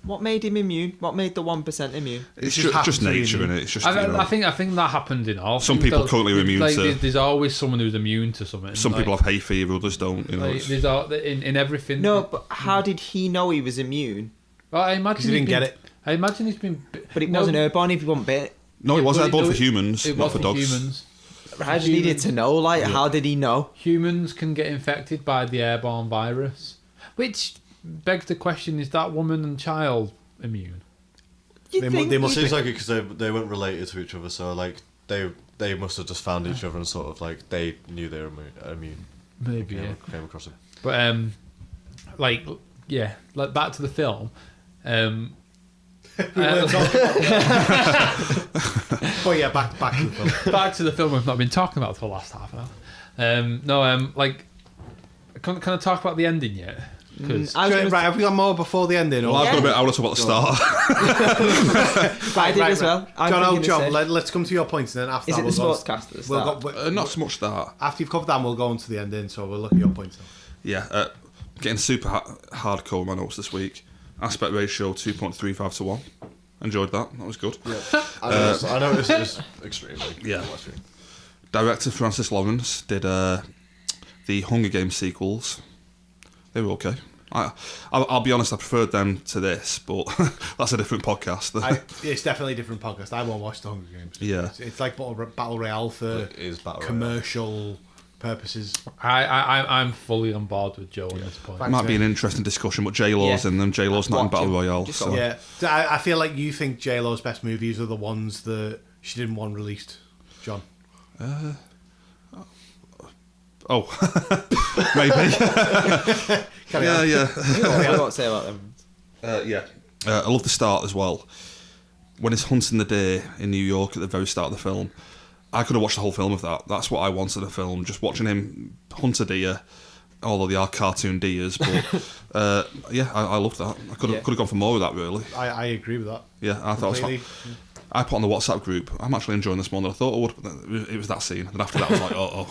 What made him immune? What made the 1% immune? It's just just happens to be nature, immune. innit? It's just, I think that happens in all. Some things, people though. currently are immune like, to- There's always someone who's immune to something. some people have hay fever, others don't. You know, Like, it's- there's all, in everything. No, but how did he know he was immune? Well, I imagine 'Cause he didn't get it. I imagine he's been. But it wasn't airborne if he wasn't bit. no, it was but airborne it- for humans, It not was for dogs. humans. I just needed to know, like, how did he know? Humans can get infected by the airborne virus, which begs the question: is that woman and child immune? You They think must It seems like it because they weren't related to each other, so like they must have just found each other and sort of like they knew they were immune. Maybe. Yeah. Came across it. But like back to the film. But yeah, back to the film. Back to the film we've not been talking about for the last half an hour. Can I talk about the ending yet? 'Cause- I was gonna Right, have we got more before the ending? Well, Or? I've got a bit. I want to talk about the start. I did as well. I'm thinking the John, same. let's come to your points, and then after Is that it the we'll go- sportscast at the we'll start? go- Not so much that. After you've covered that, we'll go on to the ending. So we'll look at your points now. Yeah, getting super hardcore with my notes this week. Aspect ratio 2.35 to 1. Enjoyed that. That was good. I noticed it was extremely. Yeah. Director Francis Lawrence did the Hunger Games sequels. They were okay. I'll be honest, I preferred them to this, but that's a different podcast. It's definitely a different podcast. I won't watch the Hunger Games. Yeah. It's like Battle Royale for It is Battle Royale. commercial purposes. I'm fully on board with Joe on this point. Might be an interesting discussion, but J-Lo's in them. J-Lo's not in Watch Battle him. Royale. Just So. Yeah, so I feel like you think J-Lo's best movies are the ones that she didn't want released, John. Oh, maybe. Yeah. I won't say about them. Yeah. I love the start as well. When he's hunting the deer in New York at the very start of the film, I could have watched the whole film of that. That's what I wanted in a film, just watching him hunt a deer, although they are cartoon deers. But yeah, I loved that. I could have gone for more of that, really. I agree with that. Yeah, I thought it was Completely. I put on the WhatsApp group, I'm actually enjoying this more than I thought I would. But it was that scene. And after that, I was like, oh.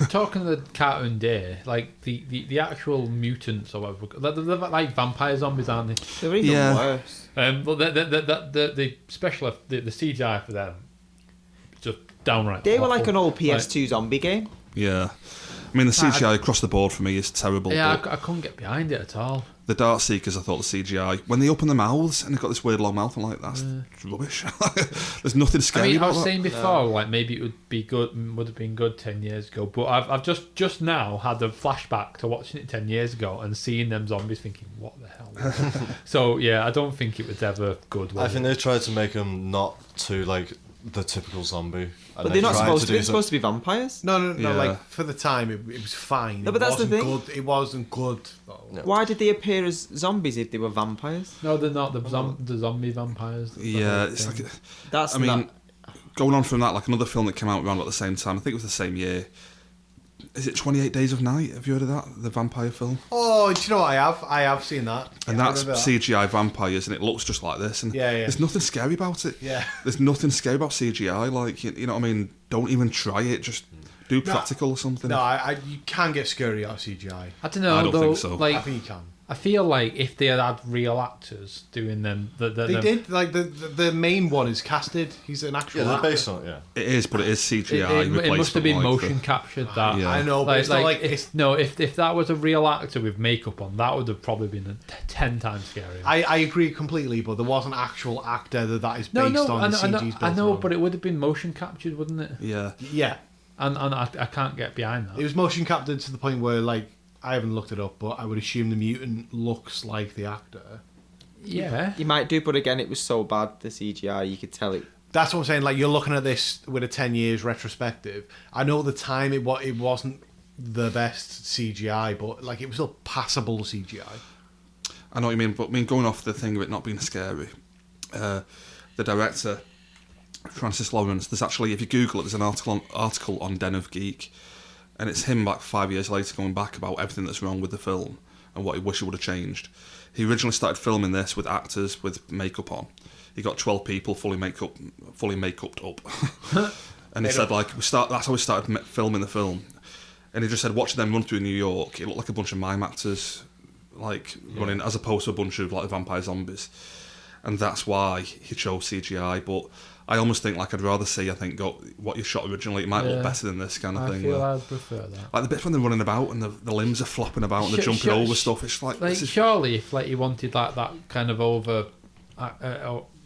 Talking of the cartoon day, like the actual mutants or whatever, they're like vampire zombies, aren't they? They're even worse. But the special, the CGI for them, just downright. They were awful. like an old PS2 zombie game. Yeah. I mean, the CGI across the board for me is terrible. Yeah, but I couldn't get behind it at all. the Darkseekers, I thought the CGI, when they open their mouths and they've got this weird long mouth, I'm like, that's rubbish. There's nothing scary I about was that. saying before, like maybe it would have been good 10 years ago, but I've just now had a flashback to watching it 10 years ago and seeing them zombies, thinking, what the hell? So yeah, I don't think it was ever good. I think they tried to make them not too like the typical zombie. But they're not supposed to be. They're supposed to be vampires. No. Yeah. Like for the time, it was fine. No, but that's the thing. Good. It wasn't good. Though. No. Why did they appear as zombies if they were vampires? No, they're not the zombie vampires. Yeah, it's like, That's I mean, not. going on from that, like another film that came out around at the same time, I think it was the same year. Is it 28 Days of Night? Have you heard of that? The vampire film? Oh, do you know what I have seen that. And Yeah, I that's remember that. CGI vampires, and it looks just like this. And Yeah. there's nothing scary about it. Yeah. There's nothing scary about CGI. Like, you know what I mean? Don't even try it. Just do practical or something. No, you can get scary out of CGI. I don't know. I don't though, think so. Like, I think you can. I feel like if they had real actors doing them, They did. Like the main one is casted. He's an actual. Yeah, they're actor. based on it. Yeah. It is, but it is CGI. It must have been replacement, like motion captured. That Yeah. I know, but it's not like it's. no, if that was a real actor with makeup on, that would have probably been 10 times scarier. I agree completely, but there was an actual actor that is based on the CG's I know, built but it would have been motion captured, wouldn't it? Yeah. yeah, And I can't get behind that. it was motion captured to the point where like I haven't looked it up, but I would assume the mutant looks like the actor. Yeah. You might do, but again, it was so bad the CGI. You could tell it. That's what I'm saying. Like you're looking at this with a 10 years retrospective. I know at the time it wasn't the best CGI, but like it was still passable CGI. I know what you mean, but going off the thing of it not being scary, the director, Francis Lawrence, there's actually, if you Google it, there's an article on Den of Geek, and it's him back 5 years later going back about everything that's wrong with the film and what he wished he would have changed. He originally started filming this with actors with makeup on. He got 12 people fully make-upped up. And he said, like, that's how we started filming the film. And he just said, watching them run through New York, it looked like a bunch of mime actors, like, running, as opposed to a bunch of, like, vampire zombies. And that's why he chose CGI. But I almost think, like, I'd rather see, what you shot originally. It might look better than this kind of thing. I feel I'd prefer that. Like, the bits when they're running about and the limbs are flopping about and they're jumping over stuff, it's like this is... Surely, if like you wanted like that kind of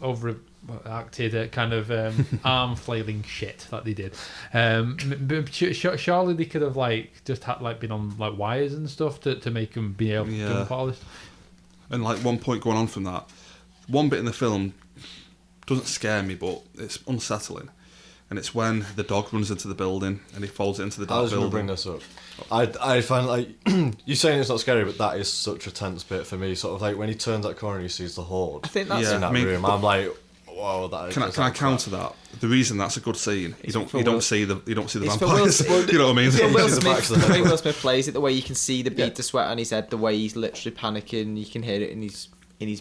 overacted kind of arm flailing shit that they did, surely they could have like just had like been on like wires and stuff to make them be able to jump all this. And like one point going on from that, one bit in the film doesn't scare me, but it's unsettling. And it's when the dog runs into the building and he falls into the dark I was going building. to bring this up. I find like you saying it's not scary, but that is such a tense bit for me. Sort of like when he turns that corner and he sees the horde. I think that's Yeah. in that room. I'm like, whoa, that is. Can I counter that? The reason that's a good scene, you don't see the It's for vampires. Will You know what I mean? So Will see the backs Smith, of the them. way Will Smith plays it, the way you can see the bead of sweat on his head, the way he's literally panicking, you can hear it in his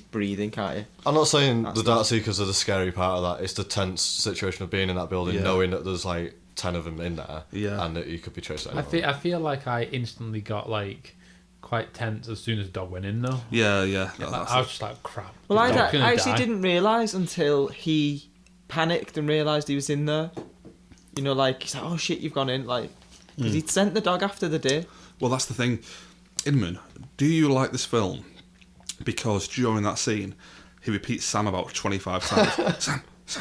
breathing, can't you? I'm not saying That's the Darkseekers are the scary part of that. It's the tense situation of being in that building, Yeah. knowing that there's like 10 of them in there, Yeah. and that you could be chased. I feel like I instantly got like quite tense as soon as the dog went in though. Yeah. I was just like, crap. Well, the I dog's gonna actually die. didn't realise until he panicked and realised he was in there. You know, like, he's like, oh shit, you've gone in. Like, because he'd sent the dog after the day. Well, that's the thing. Inman, do you like this film? Because during that scene, he repeats Sam about 25 times. Sam. Is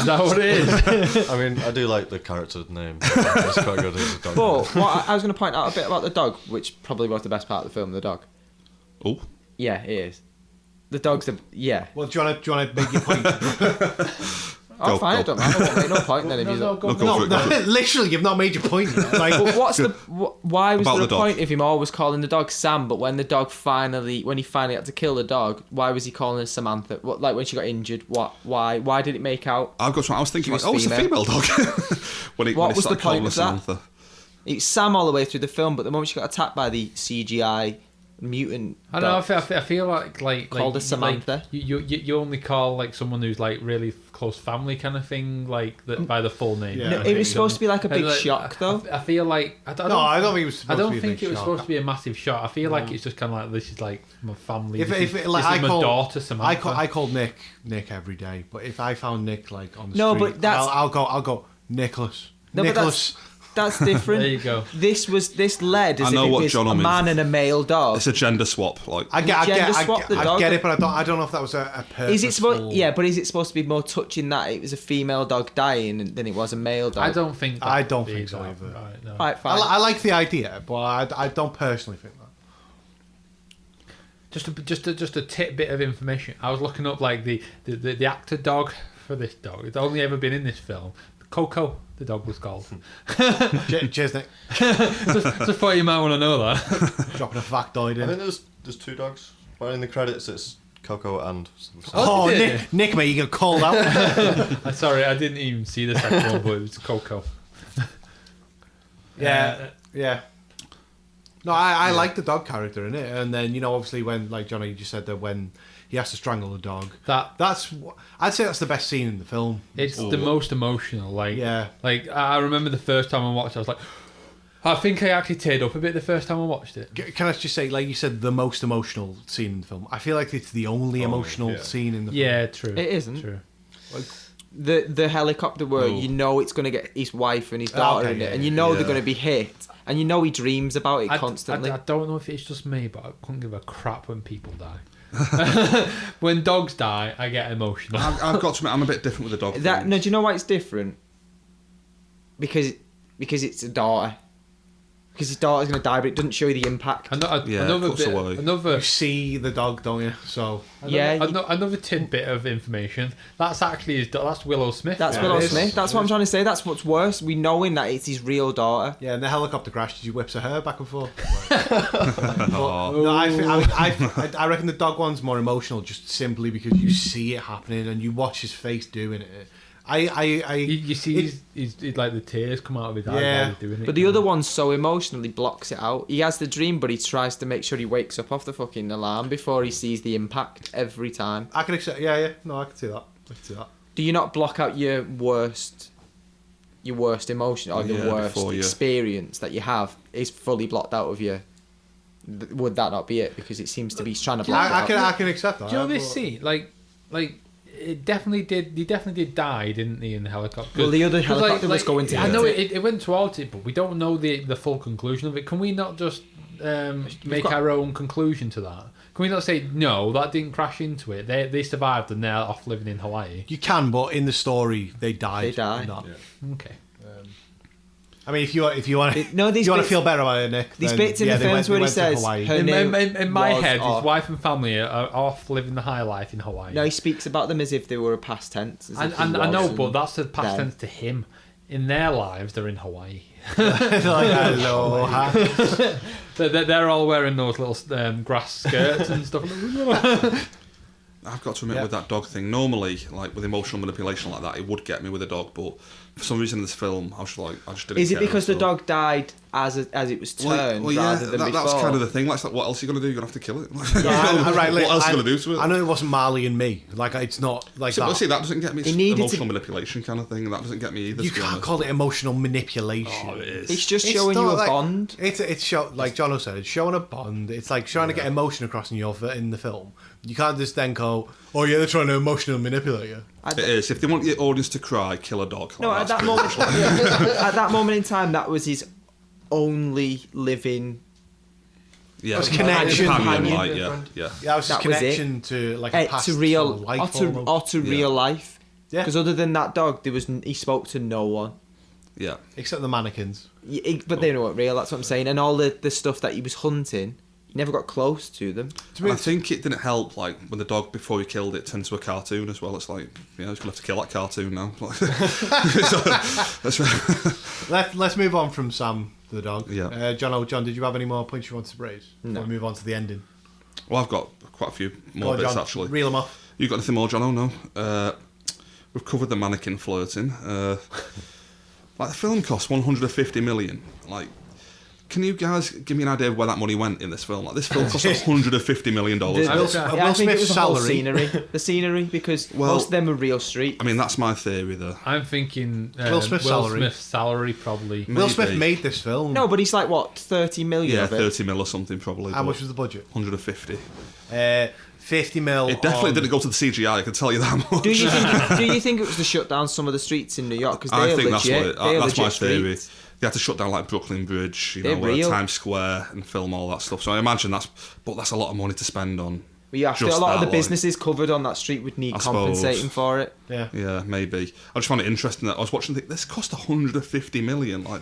that what it is? I mean, I do like the character name. It's quite good as a dog. But what I was going to point out a bit about the dog, which probably was the best part of the film, the dog. Oh. Yeah, it is. The dog's yeah. Well, do you want to make your point? Oh, fine, it don't matter. Won't make no point then if you don't. Go for it. Literally, you've not made your point yet. Like, But what's the? Why was About there a the dog. point of him always calling the dog Sam? But when he finally had to kill the dog, why was he calling her Samantha? What, like when she got injured? Why did it make out? I was thinking, She like, was it's a female dog. What was the started calling point her of that? Samantha. It's Sam all the way through the film, but the moment she got attacked by the CGI mutant. I don't know. dog. I feel like Called a Samantha. Like, you only call like someone who's like really close family kind of thing like that by the full name. Yeah. No, it was supposed to be like a big And, shock, though. I feel like I don't think it was supposed I don't to be a think big it was shock. supposed to be a massive shot. I feel like it's just kind of like this is like my family. If This it, is like, my daughter Samantha. I called Nick every day, but if I found Nick like on the No, street, but that's- I'll go Nicholas. No, but Nicholas. That's different. There you go. This led as I if know it what was Jono a means. man and a male dog. It's a gender swap. Like I get the dog. it, but I don't know if that was a purposeful... Is it supposed? Yeah, but is it supposed to be more touching that it was a female dog dying than it was a male dog? I don't think. I don't be think so that. either. Right, no. Right, fine. I like the idea, but I don't personally think that. Just a tidbit of information. I was looking up like the actor dog for this dog. It's only ever been in this film. Coco, the dog was called. Cheers, Nick. just thought you might want to know that. Dropping a factoid I in. think there's 2 dogs. But in the credits, it's Coco and. Oh, Oh, did it? Nick, mate, you got called out. Sorry, I didn't even see the second one, but it was Coco. Yeah, yeah. No, I like the dog character in it, and then obviously when, like Johnny, you just said that when he has to strangle the dog, I'd say that's the best scene in the film. It's the most emotional. Like, Yeah. Like I remember the first time I watched it, I was like, I think I actually teared up a bit the first time I watched it. Can I just say, like you said, the most emotional scene in the film? I feel like it's the only emotional scene in the film. Yeah, true. It isn't. True. The helicopter where it's going to get his wife and his daughter in it, and they're going to be hit, and he dreams about it constantly. I don't know if it's just me, but I couldn't give a crap when people die. When dogs die, I get emotional. I've got to admit, I'm a bit different with the dog. No, do you know why it's different? Because it's a daughter. Because his daughter's going to die, but it doesn't show you the impact. You see the dog, don't you? So another tidbit of information. That's actually that's Willow Smith. That's Willow Smith. That's what I'm trying to say. That's what's worse. We knowing that it's his real daughter. Yeah, and the helicopter crash. Did you whips her hair back and forth? No, I reckon the dog one's more emotional, just simply because you see it happening and you watch his face doing it. You see his like the tears come out of his eyes while he's doing it. But the other one so emotional, he blocks it out. He has the dream, but he tries to make sure he wakes up off the fucking alarm before he sees the impact every time. I can accept. Yeah. No, I can see that. Do you not block out your worst emotion or the worst experience that you have is fully blocked out of you? Would that not be it? Because it seems to be trying to block it out. I can accept that. Do you know this scene? Like. It definitely did. He definitely did die, didn't he, in the helicopter? Well, the other helicopter was going to. I know it went towards it, but we don't know the full conclusion of it. Can we not just make our own conclusion to that? Can we not say no? That didn't crash into it. They survived and they're off living in Hawaii. You can, but in the story, they died. They die. Okay. I mean, if you want to feel better about it, Nick. These bits in the films where he says, in my head, his wife and family are off living the high life in Hawaii. No, he speaks about them as if they were a past tense. And I know, but that's a past tense to him. In their lives, they're in Hawaii. Aloha. They're all wearing those little grass skirts and stuff. I've got to admit, with that dog thing, normally, like with emotional manipulation like that, it would get me with a dog, but for some reason in this film, I just didn't. Is it because the dog died as it was turned rather than before? That's kind of the thing. Like, what else are you going to do? You're going to have to kill it. What else are you going to do to it? I know it wasn't Marley and Me. Like, it's not like that. See, that doesn't get me. It's emotional manipulation kind of thing. That doesn't get me either. You can't call it emotional manipulation. Oh, it is. It's just showing you a bond. It's like Jono said, it's showing a bond. It's like trying to get emotion across in the film. You can't just then go, oh yeah, they're trying to emotionally manipulate you. It is. If they want your audience to cry, kill a dog. No, at that moment, at that moment in time, that was his only living. Yeah, it was connection. Yeah, that was his connection to like a past to real life real life. Yeah. Because other than that dog, he spoke to no one. Yeah. Except the mannequins. But they weren't real. That's what I'm saying. And all the stuff that he was hunting. He never got close to them. I think it didn't help, like, when the dog, before he killed it, turned to a cartoon as well. It's like, he's going to have to kill that cartoon now. Let's move on from Sam, the dog. Yeah. John, did you have any more points you wanted to raise? No. Before we move on to the ending. Well, I've got quite a few more bits, John, actually. Reel them off. You got anything more, Jono? No? We've covered the mannequin flirting. Like, the film cost 150 million. Like, Can you guys give me an idea of where that money went in this film? Like, this film cost $150 million. I Will think it was Smith's the whole salary. scenery. The scenery, because most of them are real streets. I mean, that's my theory, though. I'm thinking Will Smith's salary probably. Will Smith Maybe. made this film. No, but he's like, what, 30 million Yeah, of it? 30 mil or something, probably. How but much was the budget? 150. 50 mil. It definitely didn't go to the CGI, I can tell you that much. Do you think it was to shut down some of the streets in New York? Because I they think are that's legit. what that's my theory. Streets. They had to shut down like Brooklyn Bridge, They're real. Times Square, and film all that stuff. So I imagine that's a lot of money to spend on. Well, yeah, I feel just a lot of that, the businesses covered on that street would need I suppose. compensating for it. Yeah. Yeah, maybe. I just find it interesting that I was watching and think this cost 150 million. Like,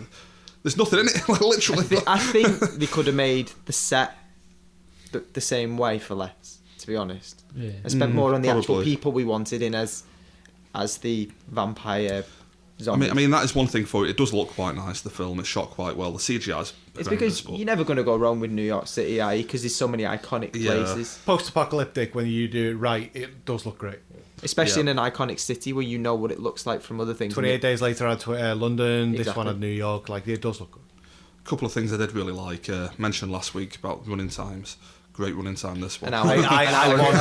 there's nothing in it. Like, literally. I think they could have made the set the same way for less, to be honest. Yeah. And spent more on the actual probably. people we wanted in as the vampire zombies. I mean, that is one thing for it. It does look quite nice. The film, it's shot quite well. The CGI's it's because you're never going to go wrong with New York City, are you? Because there's so many iconic Yeah. places, Post-apocalyptic, when you do it right, it does look great. especially Yeah. in an iconic city where you know what it looks like from other things. 28 days later, I had London. This Exactly. one had New York. Like, it does look good. A couple of things I did really like. Mentioned last week about running times. Great running time, this one. An hour. I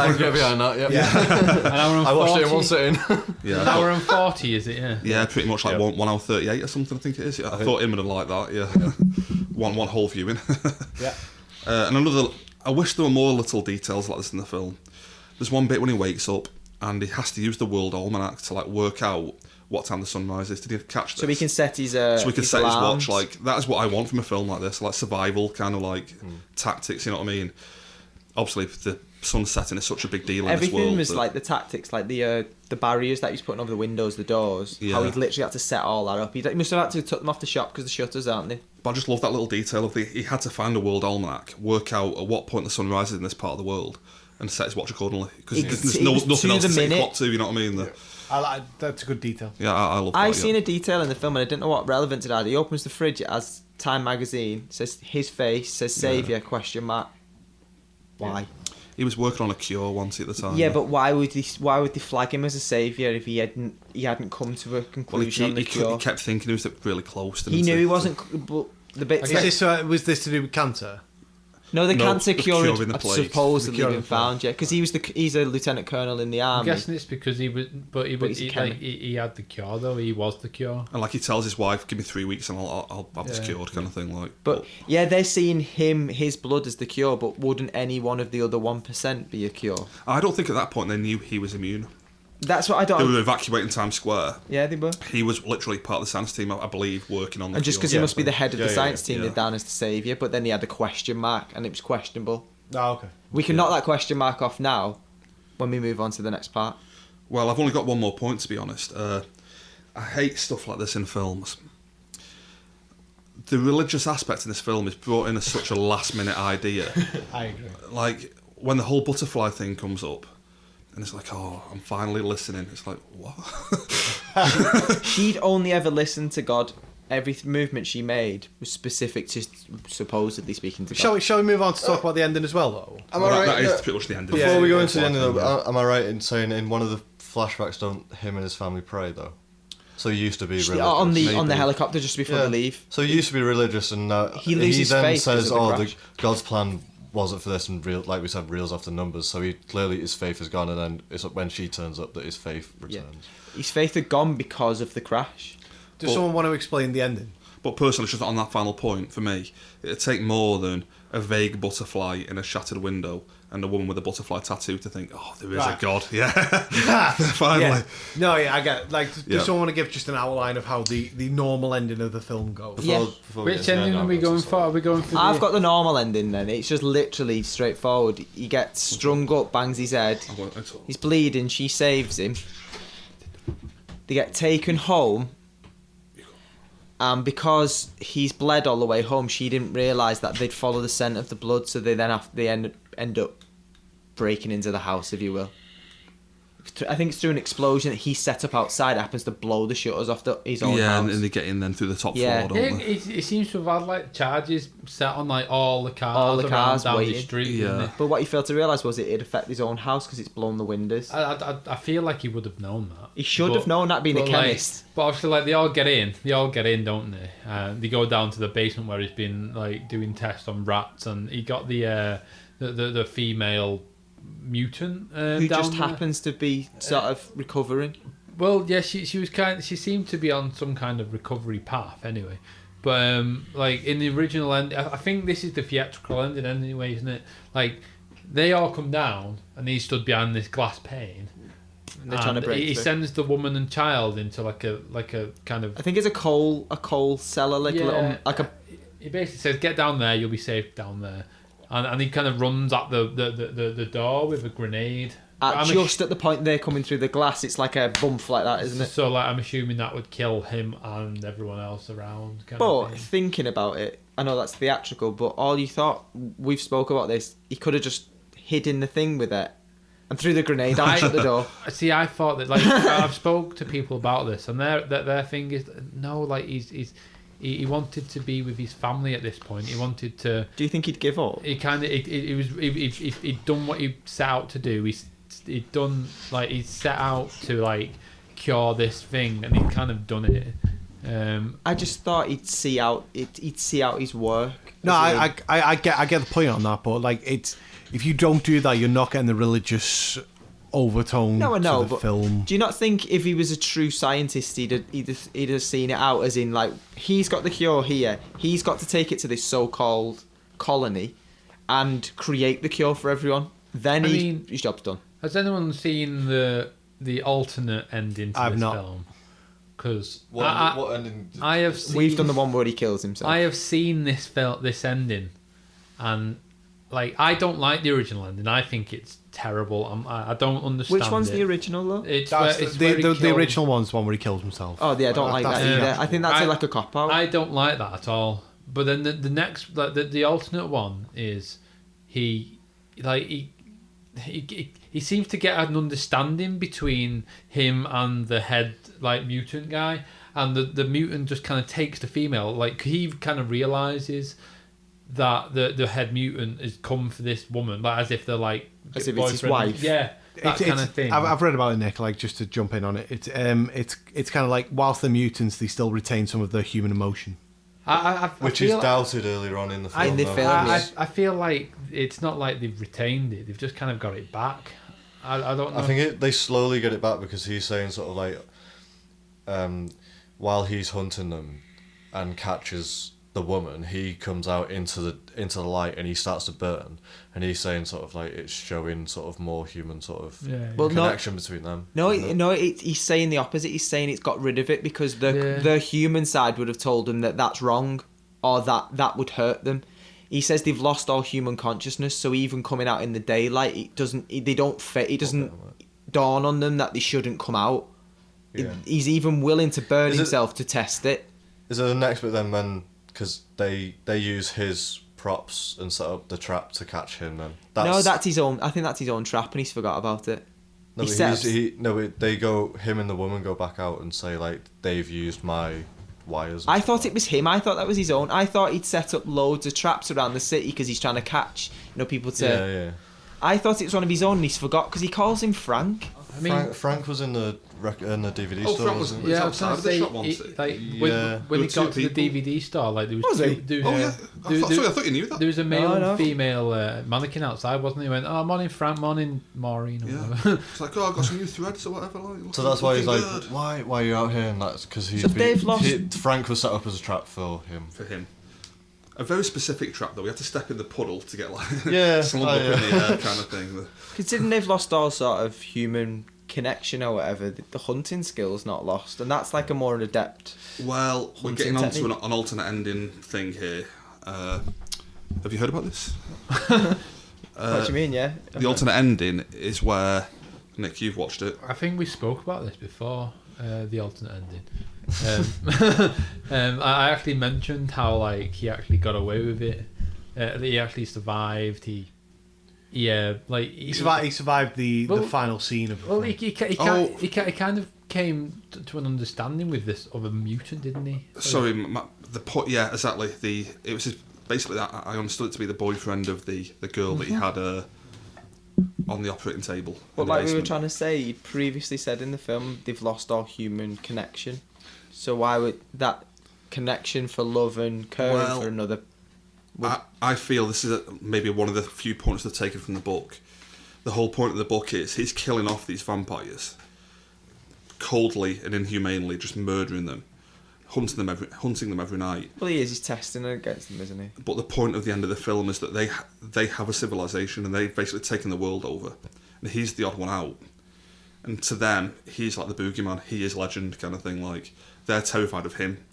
can get behind that, yeah. An hour and I watched it in 40. one sitting. Yeah, An hour and 40, is it? Yeah. Yeah, pretty much like Yeah. 1 hour 38 or something, I think it is. Yeah, I thought him would have liked that, yeah. one whole viewing. Yeah. And I wish there were more little details like this in the film. There's one bit when he wakes up and he has to use the World Almanac to like work out what time the sun rises. Did you catch this? So we can set his So we can set his alarms. watch. Like, that is what I want from a film like this, like survival kind of like tactics, you know what I mean? Obviously, the sun setting is such a big deal in this Everything world. was that- like the tactics, like the barriers that he was putting over the windows, the doors. How Yeah. he'd literally had to set all that up. He must have had to tuck them off the shop because the shutters, aren't they? But I just love that little detail of he had to find a world almanac, work out at what point the sun rises in this part of the world, and set his watch accordingly. Because It was there's to nothing else the to set minute. clock to, you know what I mean? That's a good detail. Yeah, I love that. I yeah. seen a detail in the film and I didn't know what relevance it had. He opens the fridge, it has Time magazine, says his face, says Saviour, question mark. Why? He was working on a cure once at the time. Yeah, but why would they flag him as a saviour if he hadn't come to a well, conclusion on the he cure? kept thinking he was really close. He knew he wasn't. But the bits. Was this to do with cancer? No, the No, cancer the cure cure in the had plague. supposedly The cure in been the plague. found. Yeah, because he's a lieutenant colonel in the I'm army. guessing it's because he was, but he's a he, chemi- like, he had the cure though. He was the cure. And like he tells his wife, "Give me 3 weeks and I'll have this Yeah. cured," kind of thing. Like, But yeah, they're seeing his blood as the cure. But wouldn't any one of the other 1% be a cure? I don't think at that point they knew he was immune. That's what I They don't. were evacuating Times Square. Yeah, they were. He was literally part of the science team, I believe, working on the And just cure. because he must be the head of the Yeah, science team, yeah. they're down as the saviour. But then he had a question mark, and it was questionable. Oh, okay. We can knock that question mark off now, when we move on to the next part. Well, I've only got one more point, to be honest. I hate stuff like this in films. The religious aspect in this film is brought in as such a last-minute idea. I agree. Like, when the whole butterfly thing comes up, and it's like, oh, I'm finally listening. It's like, what? She'd only ever listened to God. Every movement she made was specific to supposedly speaking to God. Shall we move on to talk about the ending as well, though? Am Well, I right? that is Yeah. pretty much the end of Before it. we go yeah, into the ending, though, yeah. am I right in saying in one of the flashbacks don't him and his family pray though? So he used to be religious. on the maybe. helicopter just before they leave. So he used to be religious, and He loses then faith because says, of the "Oh, crash." God's plan wasn't for this," and like we said, reels off the numbers. So he clearly his faith is gone, and then it's when she turns up that his faith Yeah. returns. His faith had gone because of the crash. Does someone want to explain the ending? But personally, just on that final point, for me, it'd take more than a vague butterfly in a shattered window and a woman with a butterfly tattoo to think, oh, there is Right. a God. Yeah. Finally. Yeah. No, yeah, I get it. Like, does Yeah. someone want to give just an outline of how the normal ending of the film goes? Yeah. Before we Which get into the ending are we end, going that's for? Are we going for? I've got the normal ending then. It's just literally straightforward. He gets strung up, bangs his head. He's bleeding, she saves him. They get taken home. And because he's bled all the way home, she didn't realise that they'd follow the scent of the blood, so they then end up breaking into the house, if you will. I think it's through an explosion that he set up outside. Happens to blow the shutters off his own house. and they get in then through the top Yeah. floor, don't they? It seems to have had like charges set on like all the cars around down waiting. the street. Yeah. didn't it? But what he failed to realise was it'd affect his own house because it's blown the windows. I feel like he would have known that. He should have known that, being a but, chemist. But obviously, like they all get in, don't they? They go down to the basement where he's been like doing tests on rats, and he got the female mutant Who down just there. happens to be sort of recovering. Well, yeah, she seemed to be on some kind of recovery path anyway. But like in the original end, I think this is the theatrical ending anyway, isn't it? Like they all come down and he stood behind this glass pane. And they're trying to break he through. sends the woman and child into like a kind of I think it's a coal cellar, like a little, like a. He basically says, "Get down there, you'll be safe down there," and he kind of runs at the door with a grenade. At the point they're coming through the glass, it's like a bump like that, isn't it? So like I'm assuming that would kill him and everyone else around. Kind But of thing. thinking about it, I know that's theatrical, but all you thought, we've spoke about this, he could have just hidden the thing with it and threw the grenade out, shut the door. See, I thought that like I've spoke to people about this, and their thing is no, like he wanted to be with his family at this point. He wanted to. Do you think he'd give up? He kind of he'd done what he set out to do. He'd done like he set out to like cure this thing, and he'd kind of done it. I just thought he'd see out his work. No, I get the point on that, but like if you don't do that, you're not getting the religious overtone No, I know, to the but film. do you not think if he was a true scientist, he'd have seen it out as in like he's got the cure here, he's got to take it to this so-called colony and create the cure for everyone. Then his job's done. Has anyone seen the alternate ending to I've this not. film? Because What ending? I have seen, We've done the one where he kills himself. I have seen this ending, and like I don't like the original ending. I think it's terrible. I don't understand. Which one's it. the original though? It's That's where he the killed- original one's the one where he kills himself. Oh yeah, I don't like That's that the either. actual I think that's like a cop out. I don't like that at all. But then the next, like the alternate one is he seems to get an understanding between him and the head like mutant guy, and the mutant just kind of takes the female. Like he kind of realizes that the head mutant has come for this woman, but as if they're like As if it's his boyfriend. wife. Yeah, that kind of thing. I've read about it, Nick. Like just to jump in on it, it's kind of like whilst they're mutants, they still retain some of their human emotion. Which is doubted earlier on in the film. In the though. film, yeah. I feel like it's not like they've retained it; they've just kind of got it back. I don't know. I think they slowly get it back because he's saying sort of like, while he's hunting them and catches the woman, he comes out into the light and he starts to burn, and he's saying sort of like it's showing sort of more human sort of Well, connection between them. He's saying the opposite. He's saying it's got rid of it because the human side would have told him that that's wrong or that would hurt them. He says they've lost all human consciousness, so even coming out in the daylight, it doesn't dawn on them that they shouldn't come out. Yeah. He's even willing to burn himself to test it. Is there the next bit then when because they use his props and set up the trap to catch him? Then That's his own. I think that's his own trap, and he's forgot about it. No, He but sets- him and the woman go back out and say like they've used my wires. and I stuff thought like it was him. I thought that was his own. I thought he'd set up loads of traps around the city because he's trying to catch, people to. that. Yeah. I thought it was one of his own, and he's forgot because he calls him Frank. I mean, Frank was in the DVD Oh, store. Frank was- wasn't he? yeah, I was outside trying to of the say, shop once. like Yeah. when There he were got two to the DVD store, like there was Was two, he? there was, Oh yeah, I thought you knew that. there was a male No, no. and female mannequin outside, wasn't he? He went, "Oh, morning, Frank, morning, Maureen." Or whatever. Yeah, it's like, oh, I got some new threads or whatever. Like, So that's why he's like, looking good. why are you out here? And that's because So they've lost- Frank was set up as a trap for him. For him. A very specific trap though. We had to step in the puddle to get like Yeah, slump up in the air kind of thing. Considering they've lost all sort of human connection or whatever, the hunting skill's not lost, and that's like a more adept. Well, we're Hunting getting on to technique. an alternate ending thing here. Have you heard about this? What do you mean? Yeah. The alternate ending is where Nick, you've watched it. I think we spoke about this before. The alternate ending. I actually mentioned how like he actually got away with it. That he actually survived. Yeah, like He survived the final scene of. Well, he kind of came to an understanding with this other mutant, didn't he? Sorry, the point. Yeah, exactly. It was basically that I understood it to be the boyfriend of the girl that he had on the operating table. But in the like we were basement. trying to say, he previously said in the film they've lost all human connection. So why would that connection for love and caring for another? I feel this is maybe one of the few points they've taken from the book. The whole point of the book is he's killing off these vampires coldly and inhumanely, just murdering them, hunting them every night. Well, he is. He's testing against them, isn't he? But the point of the end of the film is that they have a civilization and they've basically taken the world over, and he's the odd one out. And to them, he's like the boogeyman. He is legend, kind of thing. Like they're terrified of him.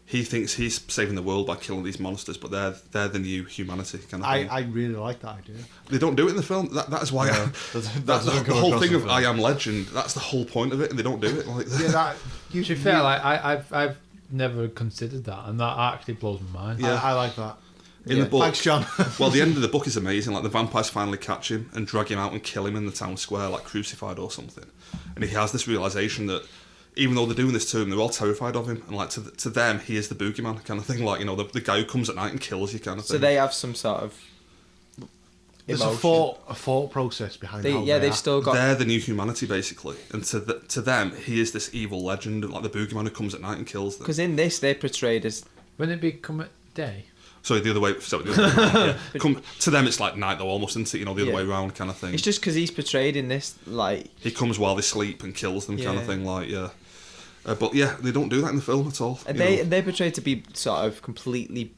He thinks he's saving the world by killing these monsters, but they're the new humanity kind of thing. I really like that idea. They don't do it in the film. That is why that's the whole thing of I Am Legend. That's the whole point of it, and they don't do it like that. Yeah, that. To be fair, like I've never considered that, and that actually blows my mind. Yeah. I like that. In the book, Thanks, John. well, the end of the book is amazing. Like the vampires finally catch him and drag him out and kill him in the town square, like crucified or something. And he has this realization that even though they're doing this to him, they're all terrified of him. And like to them, he is the boogeyman kind of thing. Like, you know, the guy who comes at night and kills you kind of thing. So they have some sort of There's emotion. a thought process behind. They've still got. They're the new humanity basically, and to them, he is this evil legend, like the boogeyman who comes at night and kills them. Because in this, they're portrayed as. When it become a day. Sorry, the other way. Yeah. To them, it's like night though, almost, isn't it? You know, the other way around kind of thing. It's just because he's portrayed in this like. He comes while they sleep and kills them, kind of Yeah. thing. Like, yeah. But yeah, they don't do that in the film at all. And you know. they're portrayed to be sort of completely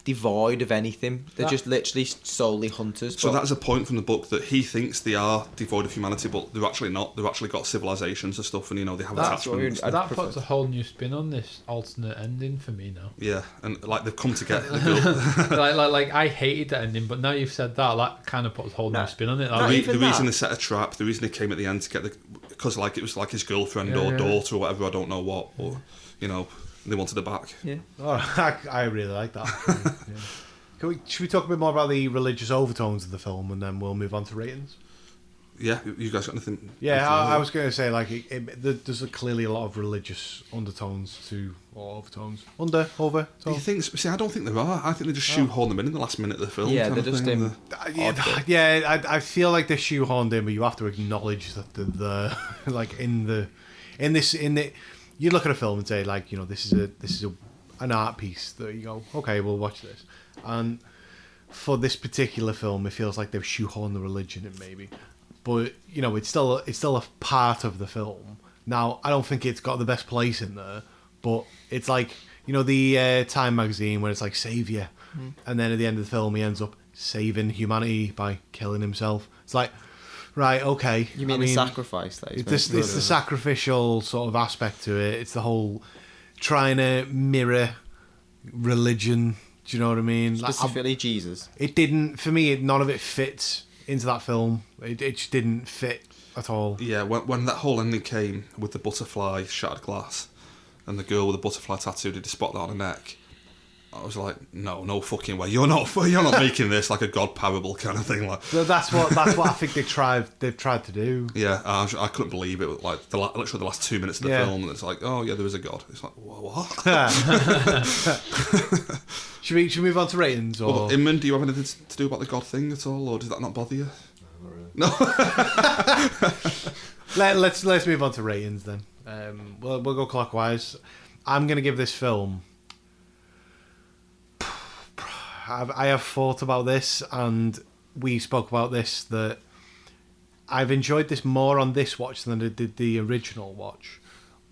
devoid of anything. They're just literally solely hunters. So but that's a point from the book that he thinks they are devoid of humanity, but they're actually not. They've actually got civilizations and stuff, and you know they have That's what attachments. I'd That prefer. puts a whole new spin on this alternate ending for me now. Yeah, and like they've come together. The like I hated that ending, but now you've said that kind of puts a whole new spin on it. Not Like, even reason that. they set a trap, the reason they came at the end to get because like it was like his girlfriend Yeah, or yeah. daughter or whatever, I don't know what, or you know, they wanted her back. Yeah. Oh, I really like that. Yeah. Should we talk a bit more about the religious overtones of the film, and then we'll move on to ratings? Yeah, you guys got anything? Yeah, I was going to say like there's clearly a lot of religious undertones to or overtones. Do you Overtones. think? See, I don't think there are. I think they just shoehorn them in the last minute of the film. Yeah, kind they're of just thing. in. Yeah, I feel like they're shoehorned in, but you have to acknowledge that the like you look at a film and say like, you know, this is an art piece that you go, okay, we'll watch this. And for this particular film, it feels like they've shoehorned the religion in maybe, but you know, it's still a part of the film. Now, I don't think it's got the best place in there, but it's like, you know, the Time magazine where it's like savior, and then at the end of the film, he ends up saving humanity by killing himself. It's like, right, okay. You mean the sacrifice that he's It's the sacrificial sort of aspect to it. It's the whole trying to mirror religion. Do you know what I mean? specifically Jesus. It didn't, for me, none of it fits into that film. It just didn't fit at all. Yeah, when that whole ending came with the butterfly shattered glass and the girl with the butterfly tattoo, did you spot that on her neck? I was like, no fucking way. You're not making this like a God parable kind of thing. Like, So that's what I think they've tried to do. yeah, I couldn't believe it. Like literally the last 2 minutes of the Yeah. film, and it's like, oh yeah, there is a God. It's like, what? Should we move on to ratings? Or Well, Inman, do you have anything to do about the God thing at all, or does that not bother you? Not really. let's move on to ratings then. We'll go clockwise. I'm gonna give this film. I have thought about this, and we spoke about this, that I've enjoyed this more on this watch than I did the original watch,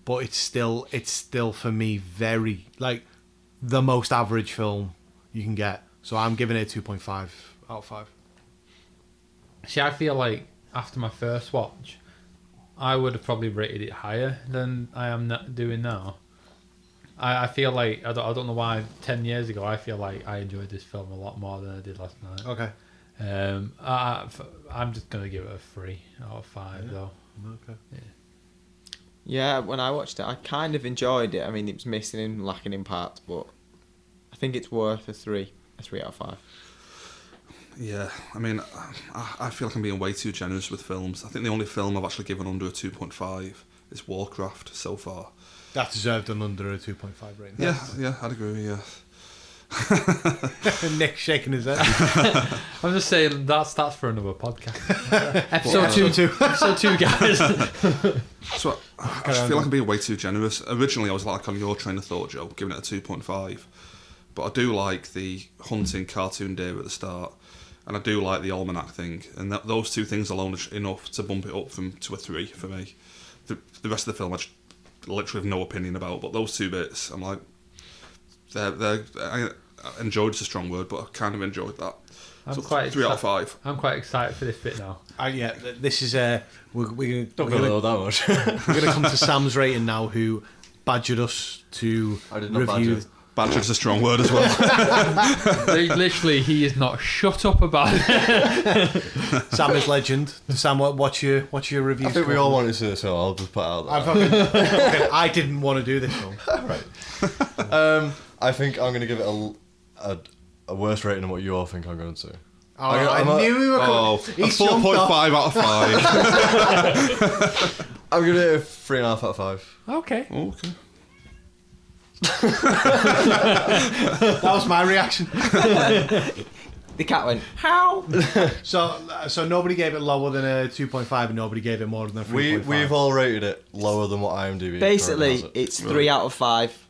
but it's still for me very like the most average film you can get. So I'm giving it a 2.5 out of 5. See, I feel like after my first watch, I would have probably rated it higher than I am doing now. I feel like, I don't know why, 10 years ago, I feel like I enjoyed this film a lot more than I did last night. Okay. I'm just going to give it a 3 out of 5, though. Okay. Yeah, when I watched it, I kind of enjoyed it. I mean, it was missing and lacking in parts, but I think it's worth a 3 out of 5. Yeah, I mean, I feel like I'm being way too generous with films. I think the only film I've actually given under a 2.5 is Warcraft so far. That deserved an under a 2.5 rating. Yeah, I'd agree, yeah. Nick shaking his head. I'm just saying that's for another podcast. episode 2, guys. So I just feel like I'm being way too generous. Originally, I was like on your train of thought, Joe, giving it a 2.5. But I do like the hunting cartoon deer at the start, and I do like the almanac thing, and those two things alone are enough to bump it up to a 3 for me. The rest of the film I just literally have no opinion about, but those two bits, I'm like, I enjoyed is a strong word, but I kind of enjoyed that. I'm so quite 3 out of 5. I'm quite excited for this bit now. Yeah, this is we're Don't go that much. we're going to come to Sam's rating now, who badgered us to I did not review. badger. Badger is a strong word as well. Literally, he is not shut up about it. Sam is legend. Sam, what's your review? I think we all wanted to, so I'll just put it out there. I didn't want to do this film. Right. I think I'm going to give it a worse rating than what you all think I'm going to. Oh, I knew we were coming. Oh, a 4.5 out of 5. I'm going to give it a 3.5 out of 5. Okay. Okay. That was my reaction. The cat went, how? So nobody gave it lower than a 2.5 and nobody gave it more than a 3.5. We've all rated it lower than what IMDb Basically, currently has it's 3 out of 5.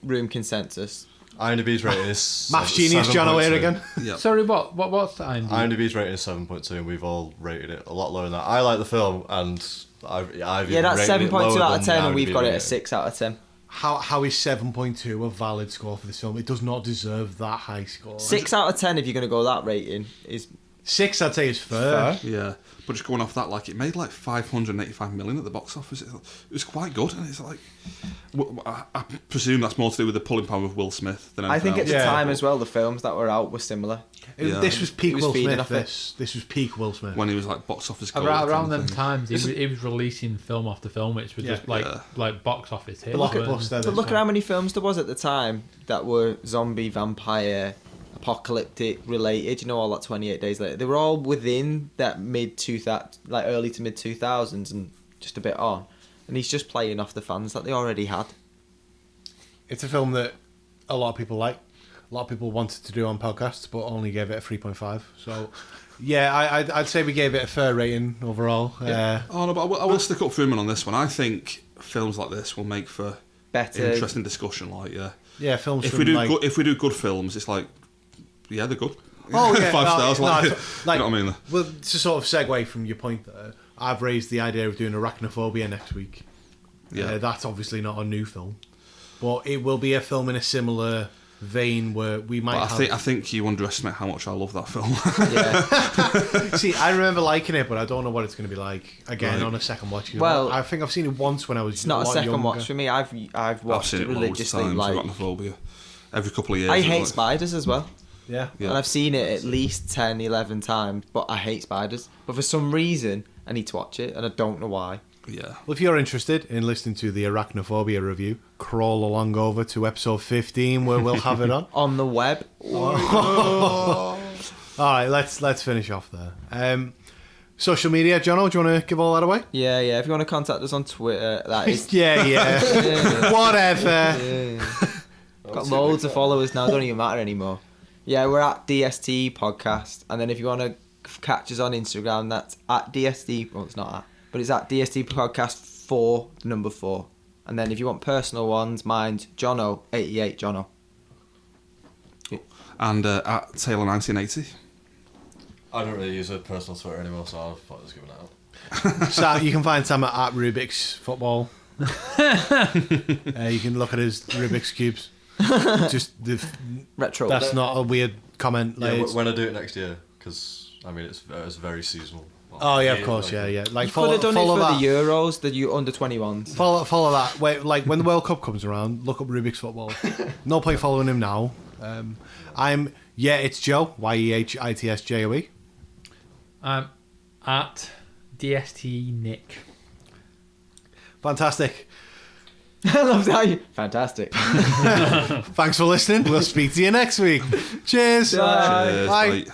Room consensus. IMDb's rating is Maths genius Jono here again. Yeah. Sorry, what's the IMDb? IMDb's rating is 7.2, and we've all rated it a lot lower than that. I like the film, and I've Yeah, that's 7.2 out of 10, and we've got it at at 6 out of 10. How is 7.2 a valid score for this film? It does not deserve that high score. 6 out of 10, if you're going to go that rating, is 6, I'd say, is fair. Yeah, but just going off that, like, it made like 585 million at the box office. It was quite good, and it's like, I presume that's more to do with the pulling power of Will Smith than I anything think at else. the Yeah. time as well, the films that were out were similar. Yeah. This was peak He was Will feeding Smith. off it. This was peak Will Smith. When he was like box office gold. Around kind of them thing. times, he was releasing film after film, which was just like box office hits. Blockbuster. But look at how many films there was at the time that were zombie, vampire, apocalyptic related. You know, all that 28 Days Later. They were all within that early to mid 2000s and just a bit on. And he's just playing off the fans that they already had. It's a film that a lot of people like. A lot of people wanted to do on podcasts, but only gave it a 3.5. So, yeah, I'd say we gave it a fair rating overall. Oh no, but I will stick up for him on this one. I think films like this will make for Better. interesting discussion. Like, Yeah, films. if from, we do like, if we do good films, it's like, yeah, they're good. Oh yeah, 5 stars. Like, no, you know what I mean? Well, to sort of segue from your point there, I've raised the idea of doing Arachnophobia next week. Yeah. That's obviously not a new film, but it will be a film in a similar vein where we might. But I think you underestimate how much I love that film. Yeah. See, I remember liking it, but I don't know what it's going to be like again Right. on a second watch. Well, I think I've seen it once when I was. It's not a lot second younger. watch for me. I've I've watched seen it it loads of religiously. times. Like, Arachnophobia. Every couple of years. I it's hate like- spiders as well. Yeah. Yeah. And I've seen it at least 10, 11 times, but I hate spiders. But for some reason, I need to watch it, and I don't know why. Yeah. Well, if you're interested in listening to the Arachnophobia review, crawl along over to episode 15 where we'll have it on. On the web. All right, let's finish off there. Social media, Jono, do you want to give all that away? Yeah, if you want to contact us on Twitter, that is... yeah. Yeah. Whatever. Yeah. Got loads of followers now, don't even matter anymore. Yeah, we're at DST Podcast. And then if you want to catch us on Instagram, that's at DST... Well, it's not at, but it's at DST Podcast 4, number 4. And then if you want personal ones, mine's Jono88 Jono. And at Taylor 1980. I don't really use a personal Twitter anymore, so I'll probably just give it out. So you can find Sam at Rubik's Football. You can look at his Rubik's Cubes. Just Retro. that's not a weird comment. Yeah, Like, when I do it next year, because I mean it's very seasonal. oh yeah, of course, yeah. Like You could have done it follow for that. the Euros, the under 21s. Follow that. Wait, like when the World Cup comes around, look up Rubik's Football. No point following him now. It's Joe, YEHITSJOE. I'm at DST Nick. Fantastic. I love that. Fantastic. Thanks for listening. We'll speak to you next week. Cheers. Bye. Cheers, Bye. mate.